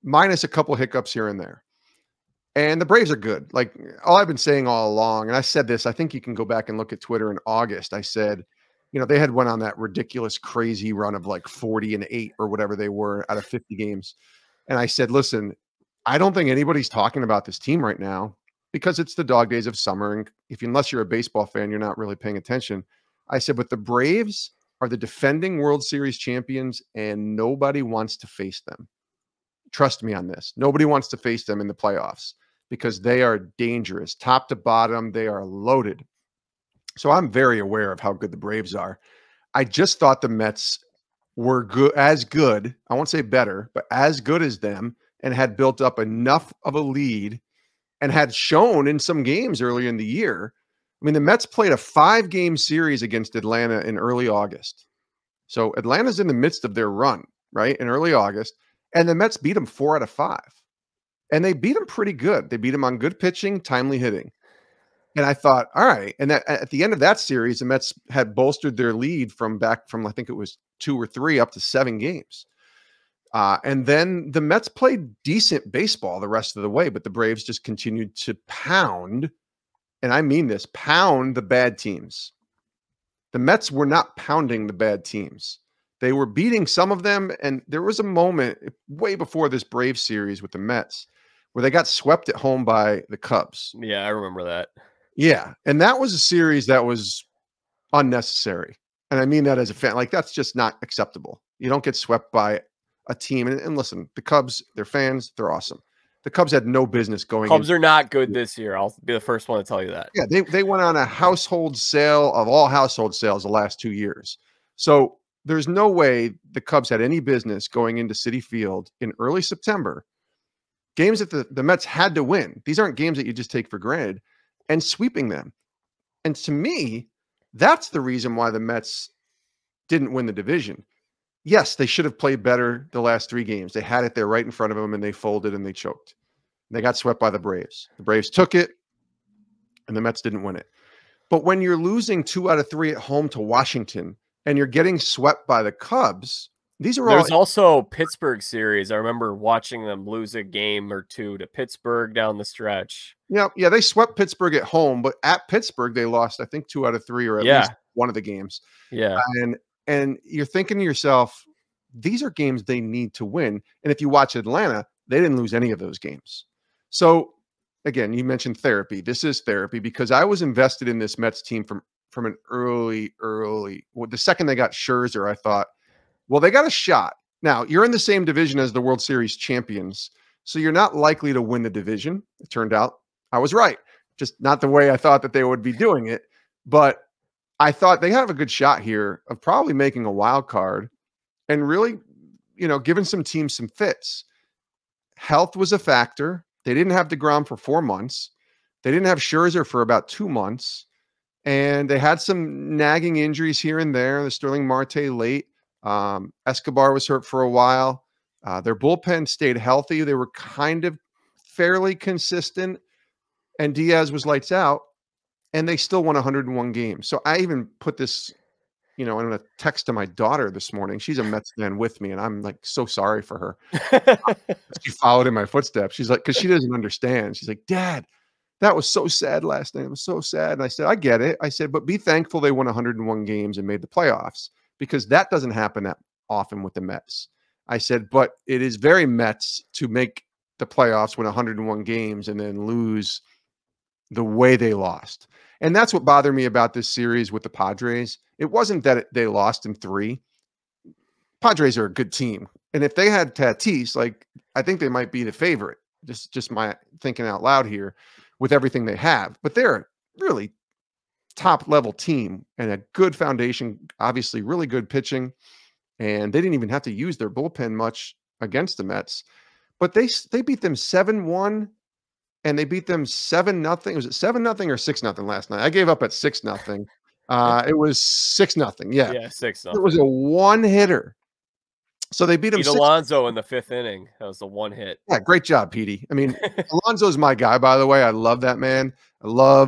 minus a couple hiccups here and there. And the Braves are good. Like all I've been saying all along, and I said this, I think you can go back and look at Twitter in August. I said, you know, they had went on that ridiculous, crazy run of like 40-8 or whatever they were out of 50 games. And I said, listen, I don't think anybody's talking about this team right now because it's the dog days of summer. And unless you're a baseball fan, you're not really paying attention. I said, but the Braves are the defending World Series champions and nobody wants to face them. Trust me on this. Nobody wants to face them in the playoffs because they are dangerous. Top to bottom, they are loaded. So I'm very aware of how good the Braves are. I just thought the Mets were good, as good, I won't say better, but as good as them, and had built up enough of a lead and had shown in some games earlier in the year. I mean, the Mets played a 5-game series against Atlanta in early August. So Atlanta's in the midst of their run, right, in early August, and the Mets beat them 4 out of 5. And they beat them pretty good. They beat them on good pitching, timely hitting. And I thought, all right. And that at the end of that series, the Mets had bolstered their lead from I think it was 2 or 3 up to 7 games. And then the Mets played decent baseball the rest of the way, but the Braves just continued to pound, and I mean this, pound the bad teams. The Mets were not pounding the bad teams. They were beating some of them, and there was a moment way before this Braves series with the Mets where they got swept at home by the Cubs. Yeah, I remember that. Yeah, and that was a series that was unnecessary. And I mean that as a fan. Like, that's just not acceptable. You don't get swept by a team. And listen, the Cubs, they're fans, they're awesome. The Cubs had no business going. Cubs are not good this year. I'll be the first one to tell you that. Yeah, they went on a household sale of all household sales the last 2 years. So there's no way the Cubs had any business going into Citi Field in early September. Games that the Mets had to win. These aren't games that you just take for granted, and sweeping them. And to me, that's the reason why the Mets didn't win the division. Yes, they should have played better the last 3 games. They had it there right in front of them, and they folded and they choked. They got swept by the Braves. The Braves took it, and the Mets didn't win it. But when you're losing 2 out of 3 at home to Washington, and you're getting swept by the Cubs, these are all. There's also Pittsburgh series. I remember watching them lose a game or 2 to Pittsburgh down the stretch. Yeah, they swept Pittsburgh at home, but at Pittsburgh they lost, I think, 2 out of 3, or at least one of the games. Yeah, and you're thinking to yourself, these are games they need to win. And if you watch Atlanta, they didn't lose any of those games. So again, you mentioned therapy. This is therapy because I was invested in this Mets team from an early. Well, the second they got Scherzer, I thought, well, they got a shot. Now, you're in the same division as the World Series champions, so you're not likely to win the division. It turned out I was right. Just not the way I thought that they would be doing it. But I thought they have a good shot here of probably making a wild card and really, giving some teams some fits. Health was a factor. They didn't have DeGrom for 4 months. They didn't have Scherzer for about 2 months. And they had some nagging injuries here and there. The Sterling Marte late. Escobar was hurt for a while. Their bullpen stayed healthy. They were kind of fairly consistent. And Diaz was lights out. And they still won 101 games. So I even put this, in a text to my daughter this morning. She's a Mets fan with me, and I'm like so sorry for her. She followed in my footsteps. She's like, because she doesn't understand. She's like, Dad, that was so sad last night. It was so sad. And I said, I get it. I said, but be thankful they won 101 games and made the playoffs, because that doesn't happen that often with the Mets. I said, but it is very Mets to make the playoffs, win 101 games, and then lose the way they lost. And that's what bothered me about this series with the Padres. It wasn't that they lost in 3. Padres are a good team. And if they had Tatis, I think they might be the favorite. Just my thinking out loud here with everything they have. But they're a really top-level team and a good foundation, obviously really good pitching. And they didn't even have to use their bullpen much against the Mets. But they beat them 7-1. And they beat them 7-0. Was it 7-0 or 6-0 last night? I gave up at 6-0. It was 6-0. Yeah, 6-0. It was a one-hitter. So they beat him. Alonso in the 5th inning. That was the one hit. Yeah, great job, Petey. I mean, Alonso's my guy, by the way. I love that man. I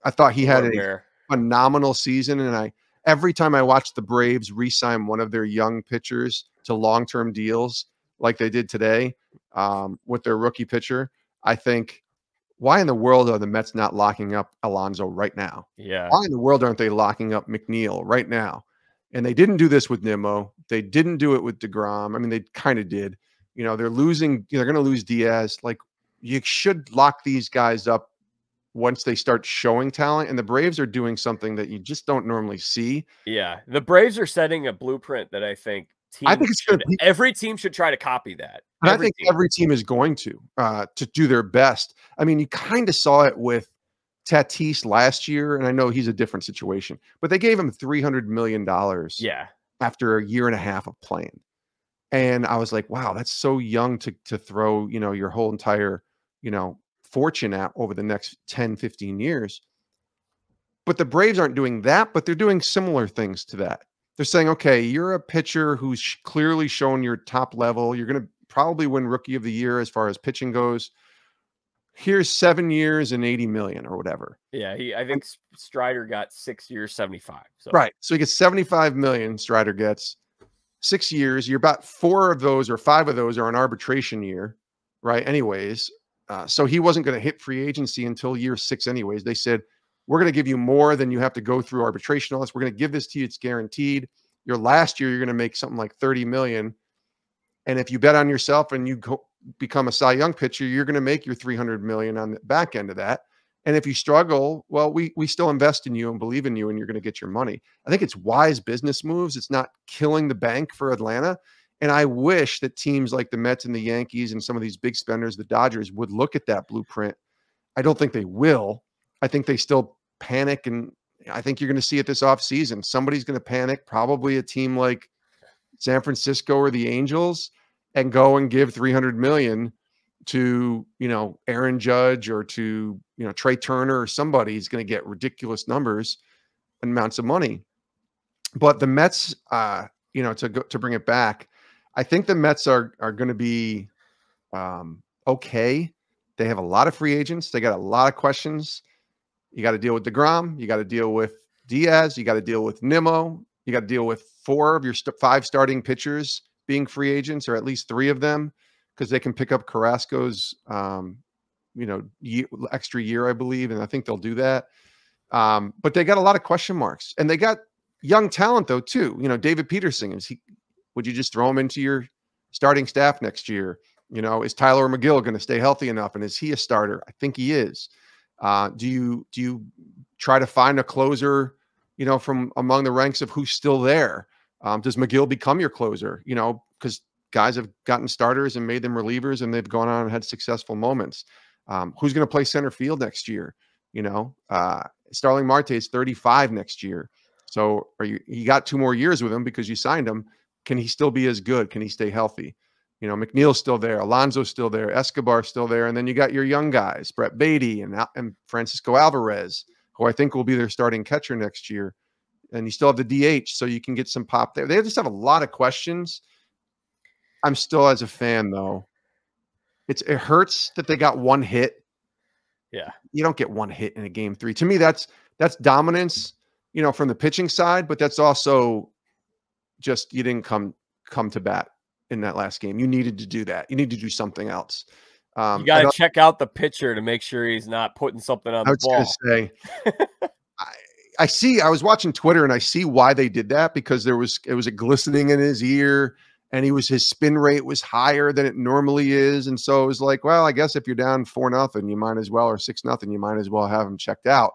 thought he had a phenomenal season. And every time I watch the Braves re-sign one of their young pitchers to long-term deals like they did today with their rookie pitcher, I think, why in the world are the Mets not locking up Alonso right now? Yeah. Why in the world aren't they locking up McNeil right now? And they didn't do this with Nimmo. They didn't do it with DeGrom. I mean, they kind of did. You know, they're losing. They're going to lose Diaz. Like, you should lock these guys up once they start showing talent. And the Braves are doing something that you just don't normally see. Yeah. The Braves are setting a blueprint that I think every team should try to copy that. And I think every team is going to do their best. I mean, you kind of saw it with Tatis last year, and I know he's a different situation, but they gave him $300 million after a year and a half of playing. And I was like, wow, that's so young to throw, you know, your whole entire, you know, fortune at over the next 10, 15 years. But the Braves aren't doing that, but they're doing similar things to that. They're saying, okay, you're a pitcher who's clearly shown your top level. You're going to probably win Rookie of the Year as far as pitching goes. Here's 7 years and 80 million or whatever. Yeah, I think Strider got 6 years, 75. So. Right. So he gets 75 million. Strider gets 6 years. You're about 4 of those or 5 of those are an arbitration year, right? Anyways, so he wasn't going to hit free agency until year 6 anyways. They said, we're going to give you more than you have to go through arbitration. All this. We're going to give this to you. It's guaranteed. Your last year, you're going to make something like 30 million. And if you bet on yourself and you become a Cy Young pitcher, you're going to make your 300 million on the back end of that. And if you struggle, well, we still invest in you and believe in you, and you're going to get your money. I think it's wise business moves. It's not killing the bank for Atlanta. And I wish that teams like the Mets and the Yankees and some of these big spenders, the Dodgers, would look at that blueprint. I don't think they will. I think they still panic, and I think you're going to see it this offseason. Somebody's going to panic, probably a team like San Francisco or the Angels, and go and give 300 million to, you know, Aaron Judge or to, you know, Trey Turner or somebody. He's going to get ridiculous numbers, amounts of money. But the Mets, you know, to bring it back, I think the Mets are going to be okay. They have a lot of free agents. They got a lot of questions. You got to deal with DeGrom. You got to deal with Diaz. You got to deal with Nimmo. You got to deal with 4 of your 5 starting pitchers being free agents, or at least 3 of them, because they can pick up Carrasco's, you know, extra year, I believe, and I think they'll do that. But they got a lot of question marks, and they got young talent though too. You know, David Peterson, would you just throw him into your starting staff next year? You know, is Tyler McGill going to stay healthy enough, and is he a starter? I think he is. Do you try to find a closer, you know, from among the ranks of who's still there? Does McGill become your closer? You know, because guys have gotten starters and made them relievers, and they've gone on and had successful moments. Who's going to play center field next year? You know, Starling Marte is 35 next year. So you got 2 more years with him because you signed him. Can he still be as good? Can he stay healthy? You know, McNeil's still there. Alonso's still there. Escobar's still there. And then you got your young guys, Brett Beatty and Francisco Alvarez, who I think will be their starting catcher next year. And you still have the DH, so you can get some pop there. They just have a lot of questions. I'm still, as a fan, though, it hurts that they got 1 hit. Yeah. You don't get 1 hit in a game 3. To me, that's dominance, you know, from the pitching side, but that's also just you didn't come to bat in that last game. You needed to do that. You need to do something else. You got to check out the pitcher to make sure he's not putting something on the ball. I was going to say, I was watching Twitter and I see why they did that, because it was a glistening in his ear, and his spin rate was higher than it normally is. And so it was like, well, I guess if you're down 4-0, you might as well, or 6-0, you might as well have him checked out.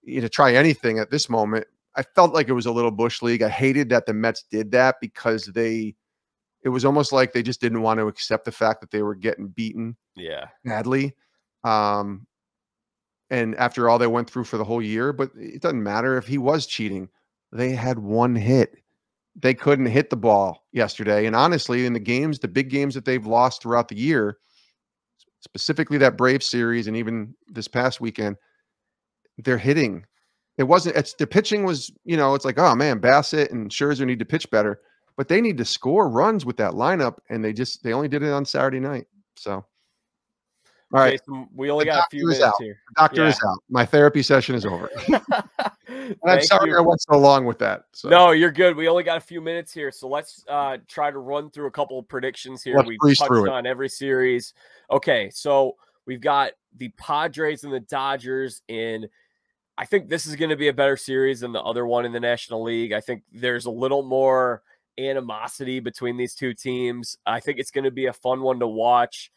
You know, try anything at this moment. I felt like it was a little bush league. I hated that the Mets did that, because it was almost like they just didn't want to accept the fact that they were getting beaten badly. And after all they went through for the whole year, but it doesn't matter if he was cheating. They had 1 hit. They couldn't hit the ball yesterday. And honestly, in the big games that they've lost throughout the year, specifically that Braves series and even this past weekend, they're hitting. The pitching was, you know, it's like, oh man, Bassett and Scherzer need to pitch better, but they need to score runs with that lineup. And they only did it on Saturday night. So, all right. Jason, we only got a few minutes here. The doctor is out. My therapy session is over. I'm sorry I went so long with that. So. No, you're good. We only got a few minutes here. So let's try to run through a couple of predictions here. We've touched on every series. Okay, so we've got the Padres and the Dodgers I think this is going to be a better series than the other one in the National League. I think there's a little more animosity between these two teams. I think it's going to be a fun one to watch.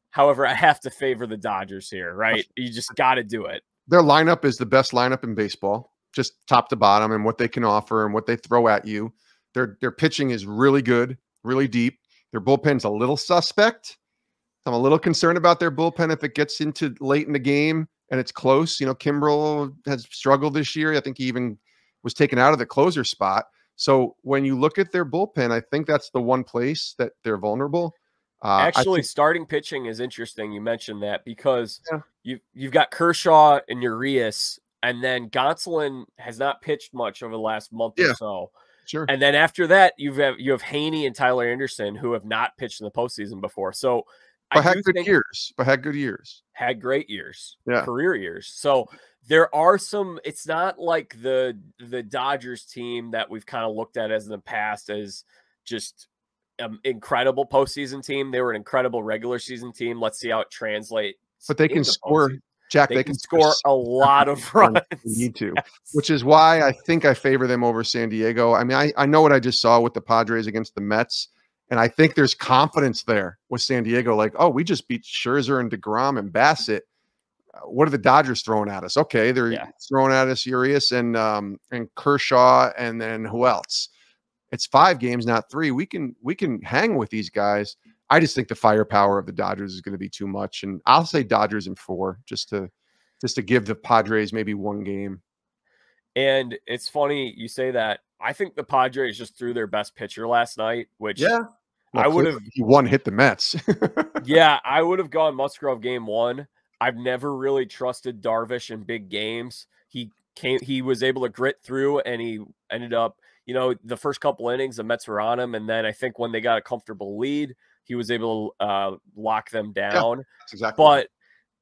However, I have to favor the Dodgers here, right? You just got to do it. Their lineup is the best lineup in baseball, just top to bottom, and what they can offer and what they throw at you. Their pitching is really good, really deep. Their bullpen's a little suspect. I'm a little concerned about their bullpen if it gets into late in the game and it's close. You know, Kimbrel has struggled this year. I think he even was taken out of the closer spot. So when you look at their bullpen, I think that's the one place that they're vulnerable. Actually, starting pitching is interesting. You mentioned that because you've got Kershaw and Urias, and then Gonsolin has not pitched much over the last month or so. Sure. And then after that, you have Haney and Tyler Anderson, who have not pitched in the postseason before. So but had good years. Had great years. Yeah. Career years. So there are some. It's not like the Dodgers team that we've kind of looked at as in the past as just incredible postseason team. They were an incredible regular season team. Let's see how it translates. But they can score, Jack. They can score a lot of runs. They need to, which is why I think I favor them over San Diego. I mean, I know what I just saw with the Padres against the Mets, and I think there's confidence there with San Diego. Like, oh, we just beat Scherzer and DeGrom and Bassett. What are the Dodgers throwing at us? Okay, they're throwing at us Urias and Kershaw, and then who else? It's 5 games, not 3. We can hang with these guys. I just think the firepower of the Dodgers is going to be too much, and I'll say Dodgers in 4 just to give the Padres maybe 1 game. And it's funny you say that. I think the Padres just threw their best pitcher last night, which I would have. He hit the Mets. I would have gone Musgrove game 1. I've never really trusted Darvish in big games. He was able to grit through, and he ended up. You know, the first couple innings, the Mets were on him, and then I think when they got a comfortable lead, he was able to lock them down. Yeah, that's exactly. But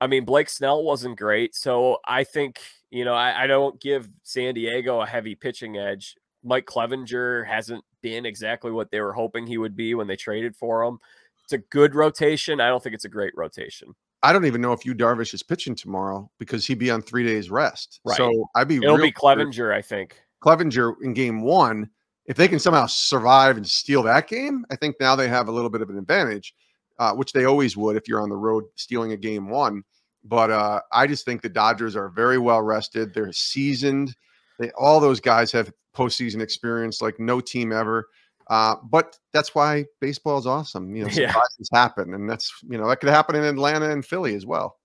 I mean, Blake Snell wasn't great, so I think I don't give San Diego a heavy pitching edge. Mike Clevenger hasn't been exactly what they were hoping he would be when they traded for him. It's a good rotation. I don't think it's a great rotation. I don't even know if Darvish is pitching tomorrow because he'd be on 3 days rest. Right. So it'll be Clevenger, I think. Clevenger in game 1, if they can somehow survive and steal that game, I think now they have a little bit of an advantage, which they always would if you're on the road stealing a game 1. But I just think the Dodgers are very well rested. They're seasoned. All those guys have postseason experience like no team ever. But that's why baseball is awesome. Surprises happen, and that's that could happen in Atlanta and Philly as well.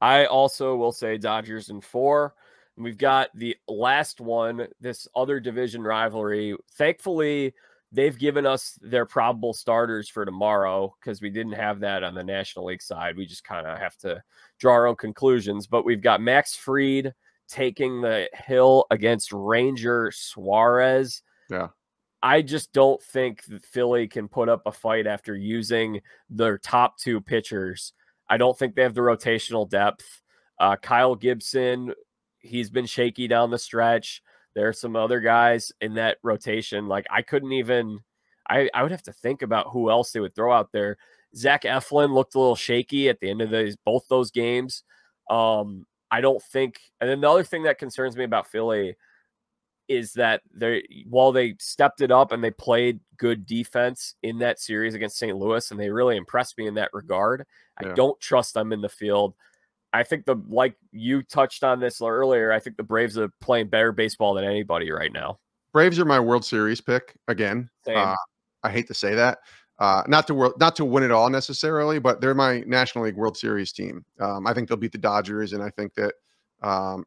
I also will say Dodgers in 4. We've got the last one, this other division rivalry. Thankfully, they've given us their probable starters for tomorrow because we didn't have that on the National League side. We just kind of have to draw our own conclusions. But we've got Max Fried taking the hill against Ranger Suarez. Yeah. I just don't think that Philly can put up a fight after using their top 2 pitchers. I don't think they have the rotational depth. Kyle Gibson, he's been shaky down the stretch. There are some other guys in that rotation. Like I couldn't even, I would have to think about who else they would throw out there. Zach Eflin looked a little shaky at the end of both those games. I don't think, and then the other thing that concerns me about Philly is that while they stepped it up and they played good defense in that series against St. Louis, and they really impressed me in that regard, I don't trust them in the field. I think like you touched on this earlier, I think the Braves are playing better baseball than anybody right now. Braves are my World Series pick again. I hate to say that, not to win it all necessarily, but they're my National League World Series team. I think they'll beat the Dodgers, and I think that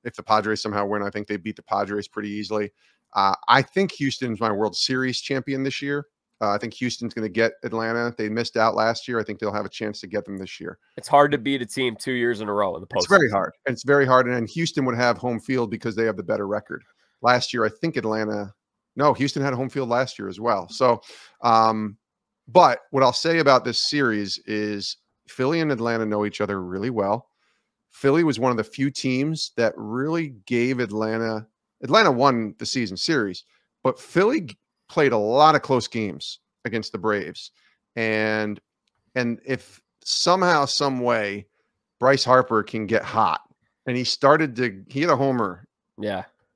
if the Padres somehow win, I think they beat the Padres pretty easily. I think Houston's my World Series champion this year. I think Houston's going to get Atlanta. They missed out last year. I think they'll have a chance to get them this year. It's hard to beat a team 2 years in a row in the postseason. It's very hard. It's very hard. And then Houston would have home field because they have the better record. Last year, I think Houston had a home field last year as well. So, but what I'll say about this series is Philly and Atlanta know each other really well. Philly was one of the few teams that really gave Atlanta won the season series, but Philly played a lot of close games against the Braves. And if somehow, some way, Bryce Harper can get hot. And he hit a homer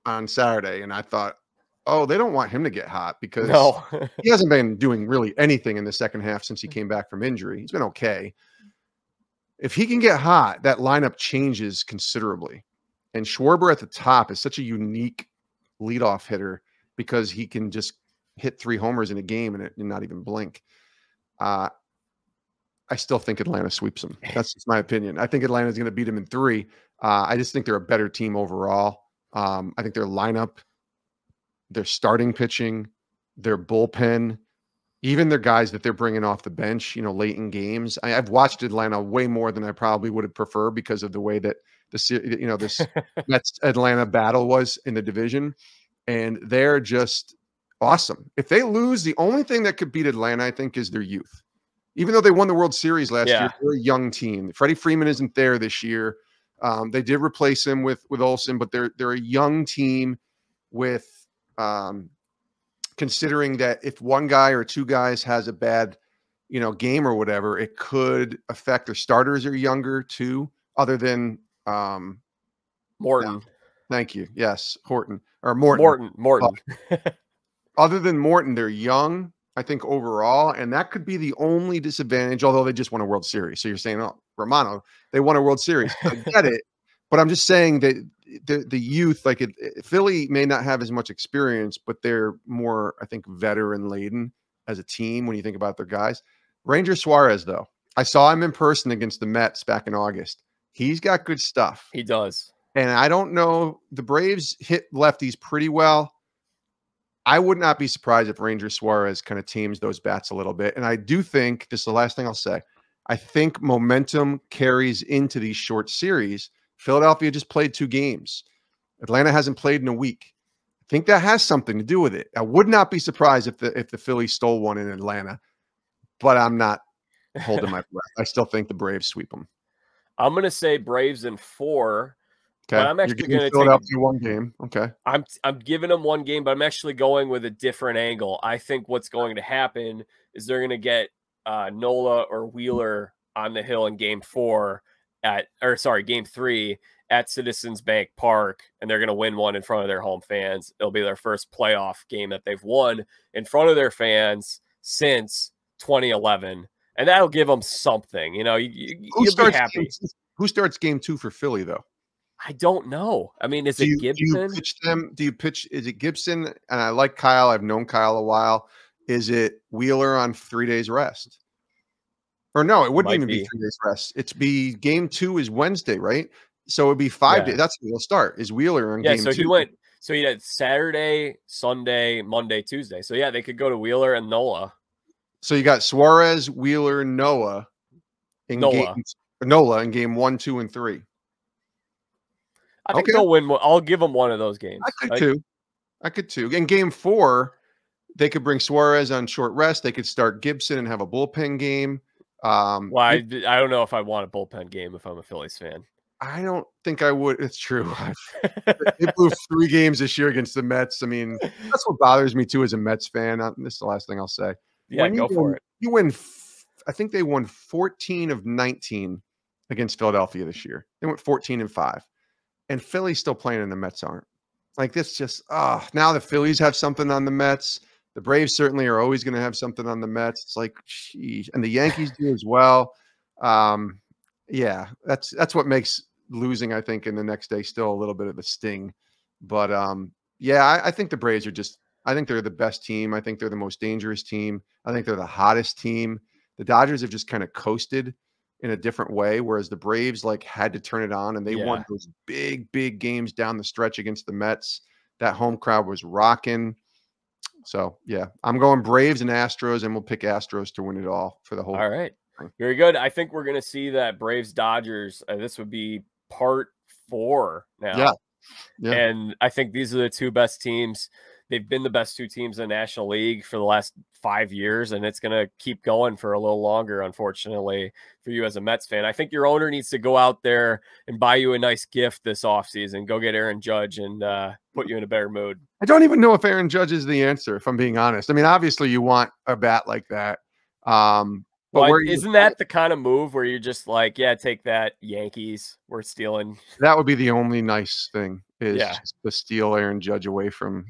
on Saturday. And I thought, oh, they don't want him to get hot because he hasn't been doing really anything in the second half since he came back from injury. He's been okay. If he can get hot, that lineup changes considerably. And Schwarber at the top is such a unique leadoff hitter because he can just hit 3 homers in a game and not even blink. I still think Atlanta sweeps them. That's just my opinion. I think Atlanta's going to beat them in 3. I just think they're a better team overall. I think their lineup, their starting pitching, their bullpen, even their guys that they're bringing off the bench, late in games. I've watched Atlanta way more than I probably would have preferred because of the way that this Mets Atlanta battle was in the division, and they're just awesome. If they lose, the only thing that could beat Atlanta, I think, is their youth. Even though they won the World Series last year, they're a young team. Freddie Freeman isn't there this year. They did replace him with Olsen, but they're a young team with considering that if one guy or 2 guys has a bad, game or whatever, it could affect their starters are younger too, other than Morton. Thank you. Yes, Morton. Morton. Other than Morton, they're young, I think, overall, and that could be the only disadvantage, although they just won a World Series. So you're saying, oh, Romano, they won a World Series. I get it, but I'm just saying that the youth, Philly may not have as much experience, but they're more, I think, veteran-laden as a team when you think about their guys. Ranger Suarez, though, I saw him in person against the Mets back in August. He's got good stuff. He does. And I don't know, the Braves hit lefties pretty well. I would not be surprised if Ranger Suarez kind of tames those bats a little bit. And I do think, this is the last thing I'll say, I think momentum carries into these short series. Philadelphia just played 2 games. Atlanta hasn't played in a week. I think that has something to do with it. I would not be surprised if the Phillies stole one in Atlanta, but I'm not holding my breath. I still think the Braves sweep them. I'm going to say Braves in 4. Okay. But I'm actually going to take one game. Okay. I'm giving them 1 game, but I'm actually going with a different angle. I think what's going to happen is they're going to get Nola or Wheeler on the hill in game 3 at Citizens Bank Park, and they're going to win one in front of their home fans. It'll be their first playoff game that they've won in front of their fans since 2011, and that'll give them something. You'll be happy. Who starts game 2 for Philly, though? I don't know. I mean, is it Gibson? Is it Gibson? And I like Kyle. I've known Kyle a while. Is it Wheeler on 3 days rest? Or no, it wouldn't even be 3 days rest. Game 2 is Wednesday, right? So it'd be 5 days. That's when he'll start. Is Wheeler on game 2? So he had Saturday, Sunday, Monday, Tuesday. So yeah, they could go to Wheeler and Nola. So you got Suarez, Wheeler, Nola in game 1, 2, and 3. I think they'll win. I'll give them one of those games. I could too. In game 4, they could bring Suarez on short rest. They could start Gibson and have a bullpen game. I don't know if I want a bullpen game if I'm a Phillies fan. I don't think I would. It's true. They blew 3 games this year against the Mets. I mean, that's what bothers me too as a Mets fan. This is the last thing I'll say. Yeah, go for it. You win. I think they won 14 of 19 against Philadelphia this year. They went 14-5. And Philly's still playing and the Mets aren't. Like, this just, now the Phillies have something on the Mets. The Braves certainly are always going to have something on the Mets. It's like, geez. And the Yankees do as well. Yeah, that's what makes losing, I think, in the next day still a little bit of a sting. But, yeah, I think the Braves are I think they're the best team. I think they're the most dangerous team. I think they're the hottest team. The Dodgers have just kind of coasted in a different way, whereas the Braves had to turn it on, and they won those big games down the stretch against the Mets. That home crowd was rocking. So yeah, I'm going Braves and Astros, and we'll pick Astros to win it all for the whole. All right, very good. I think we're going to see that Braves Dodgers. This would be part 4 now. Yeah, and I think these are the 2 best teams. They've been the best 2 teams in the National League for the last 5 years, and it's going to keep going for a little longer, unfortunately, for you as a Mets fan. I think your owner needs to go out there and buy you a nice gift this offseason. Go get Aaron Judge and put you in a better mood. I don't even know if Aaron Judge is the answer, if I'm being honest. I mean, obviously you want a bat like that. But But isn't that the kind of move where you're just like, yeah, take that, Yankees, we're stealing? That would be the only nice thing, is Yeah. just to steal Aaron Judge away from.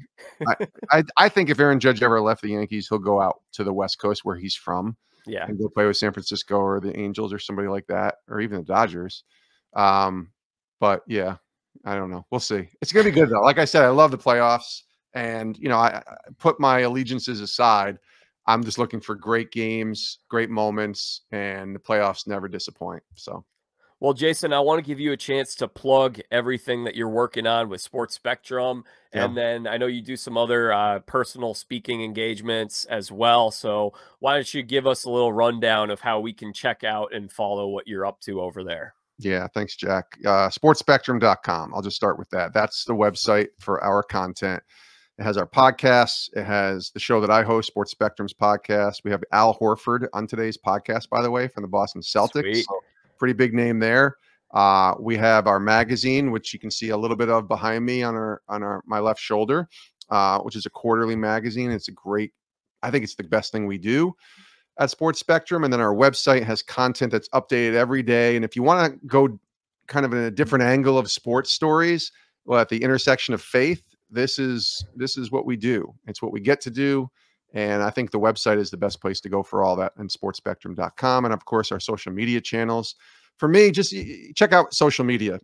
I think if Aaron Judge ever left the Yankees, he'll go out to the West Coast where he's from, and go play with San Francisco or the Angels or somebody like that, or even the Dodgers. But yeah, I don't know. We'll see. It's gonna be good though. Like I said, I love the playoffs, and I put my allegiances aside. I'm just looking for great games, great moments, and the playoffs never disappoint. So, well, Jason, I want to give you a chance to plug everything that you're working on with Sports Spectrum. And then I know you do some other personal speaking engagements as well. So why don't you give us a little rundown of how we can check out and follow what you're up to over there? Yeah, thanks, Jack. Sportspectrum.com. I'll just start with that. That's the website for our content. It has our podcasts. It has the show that I host, Sports Spectrum's podcast. We have Al Horford on today's podcast, by the way, from the Boston Celtics. So pretty big name there. We have our magazine, which you can see a little bit of behind me on my left shoulder, which is a quarterly magazine. It's a great, I think it's the best thing we do at Sports Spectrum. And then our website has content that's updated every day. And if you want to go kind of in a different angle of sports stories, well, at the intersection of faith, this is what we do. It's what we get to do. And I think the website is the best place to go for all that, and sportspectrum.com. And of course, our social media channels. For me, just check out social media,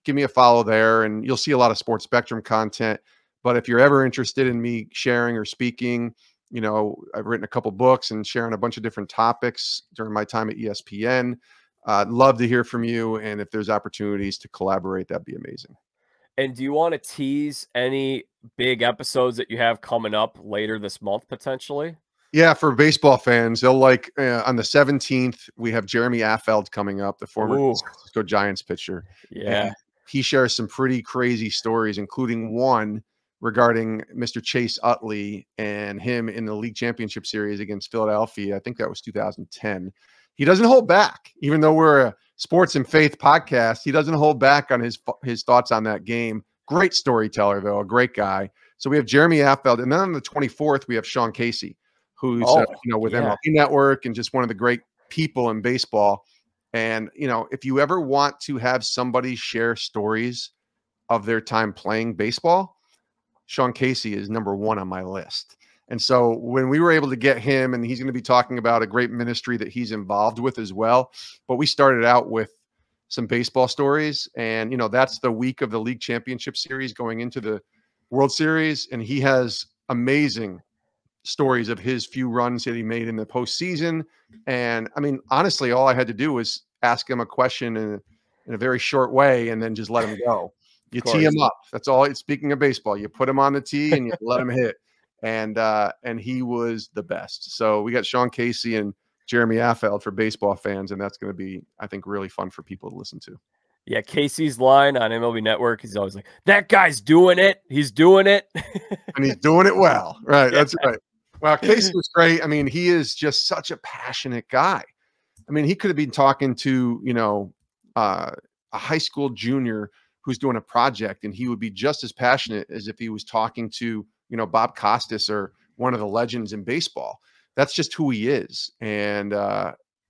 give me a follow there, and you'll see a lot of Sports Spectrum content. But if you're ever interested in me sharing or speaking, I've written a couple books and sharing a bunch of different topics during my time at ESPN. I'd love to hear from you. And if there's opportunities to collaborate, that'd be amazing. And do you want to tease any big episodes that you have coming up later this month, potentially? Yeah, for baseball fans, they'll like on the 17th, we have Jeremy Affeldt coming up, the former San Francisco Giants pitcher. Yeah. And he shares some pretty crazy stories, including one regarding Mr. Chase Utley and him in the league championship series against Philadelphia. I think that was 2010. He doesn't hold back, even though we're a sports and faith podcast. He doesn't hold back on his thoughts on that game. Great storyteller, though, a great guy. So we have Jeremy Affeldt, and then on the 24th, we have Sean Casey, who's with MLB Network and just one of the great people in baseball. And if you ever want to have somebody share stories of their time playing baseball, Sean Casey is number one on my list. And so when we were able to get him, and he's going to be talking about a great ministry that he's involved with as well. But we started out with some baseball stories, and that's the week of the league championship series going into the World Series. And he has amazing stories of his few runs that he made in the postseason. And I mean, honestly, all I had to do was ask him a question in a very short way and then just let him go. You tee him up. That's all. Speaking of baseball, you put him on the tee and you let him hit. And he was the best. So we got Sean Casey and Jeremy Affeldt for baseball fans, and that's going to be, I think, really fun for people to listen to. Yeah, Casey's line on MLB Network, he's always like, that guy's doing it. He's doing it. And he's doing it well. Right. That's right. Well, Casey was great. I mean, he is just such a passionate guy. I mean, he could have been talking to, a high school junior who's doing a project, and he would be just as passionate as if he was talking to, Bob Costas or one of the legends in baseball. That's just who he is. And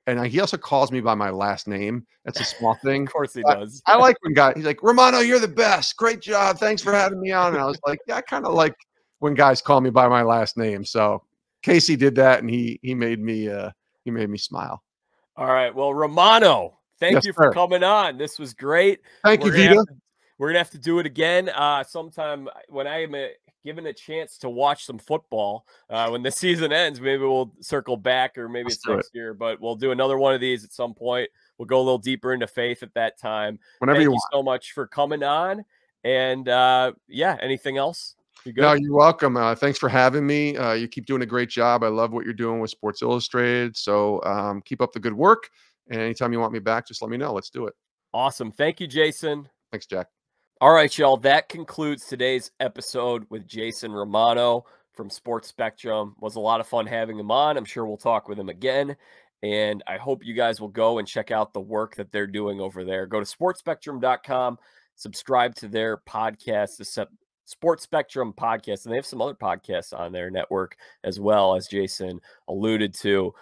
he also calls me by my last name. That's a small thing. Of course he does. I like when he's like, Romano, you're the best. Great job. Thanks for having me on. And I was like, yeah, I kind of like when guys call me by my last name. So Casey did that, and he made me smile. All right. Well, Romano, thank you for coming on. This was great. Thank you, Vita. We're going to have to do it again sometime when I am given a chance to watch some football. When the season ends, maybe we'll circle back, or maybe it's next year, but we'll do another one of these at some point. We'll go a little deeper into faith at that time. Whenever Thank you you want. so much for coming on. And anything else? You good? No, you're welcome. Thanks for having me. You keep doing a great job. I love what you're doing with Sports Illustrated. So keep up the good work. And anytime you want me back, just let me know. Let's do it. Awesome. Thank you, Jason. Thanks, Jack. All right, y'all. That concludes today's episode with Jason Romano from Sports Spectrum. It was a lot of fun having him on. I'm sure we'll talk with him again. And I hope you guys will go and check out the work that they're doing over there. Go to sportspectrum.com, subscribe to their podcast, the Sports Spectrum podcast. And they have some other podcasts on their network as well, as Jason alluded to.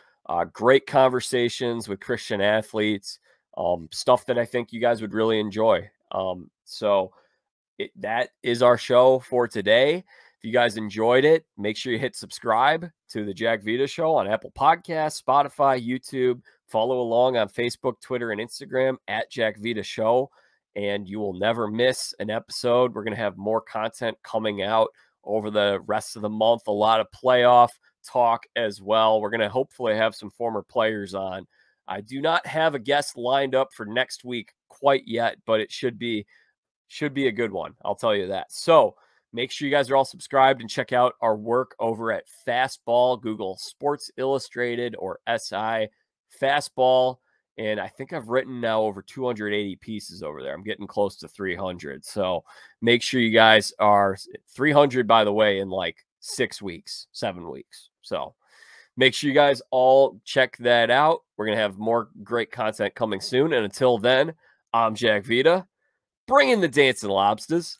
Great conversations with Christian athletes, stuff that I think you guys would really enjoy. So that is our show for today. If you guys enjoyed it, make sure you hit subscribe to the Jack Vita Show on Apple Podcasts, Spotify, YouTube. Follow along on Facebook, Twitter, and Instagram at Jack Vita Show, and you will never miss an episode. We're going to have more content coming out over the rest of the month, a lot of playoff talk as well. We're going to hopefully have some former players on. I do not have a guest lined up for next week quite yet, but it should be a good one. I'll tell you that. So make sure you guys are all subscribed and check out our work over at Fastball. Google Sports Illustrated or SI Fastball. And I think I've written now over 280 pieces over there. I'm getting close to 300. So make sure you guys are 300, by the way, in like 6 weeks, 7 weeks. So make sure you guys all check that out. We're going to have more great content coming soon. And until then, I'm Jack Vita, bringing the dancing lobsters.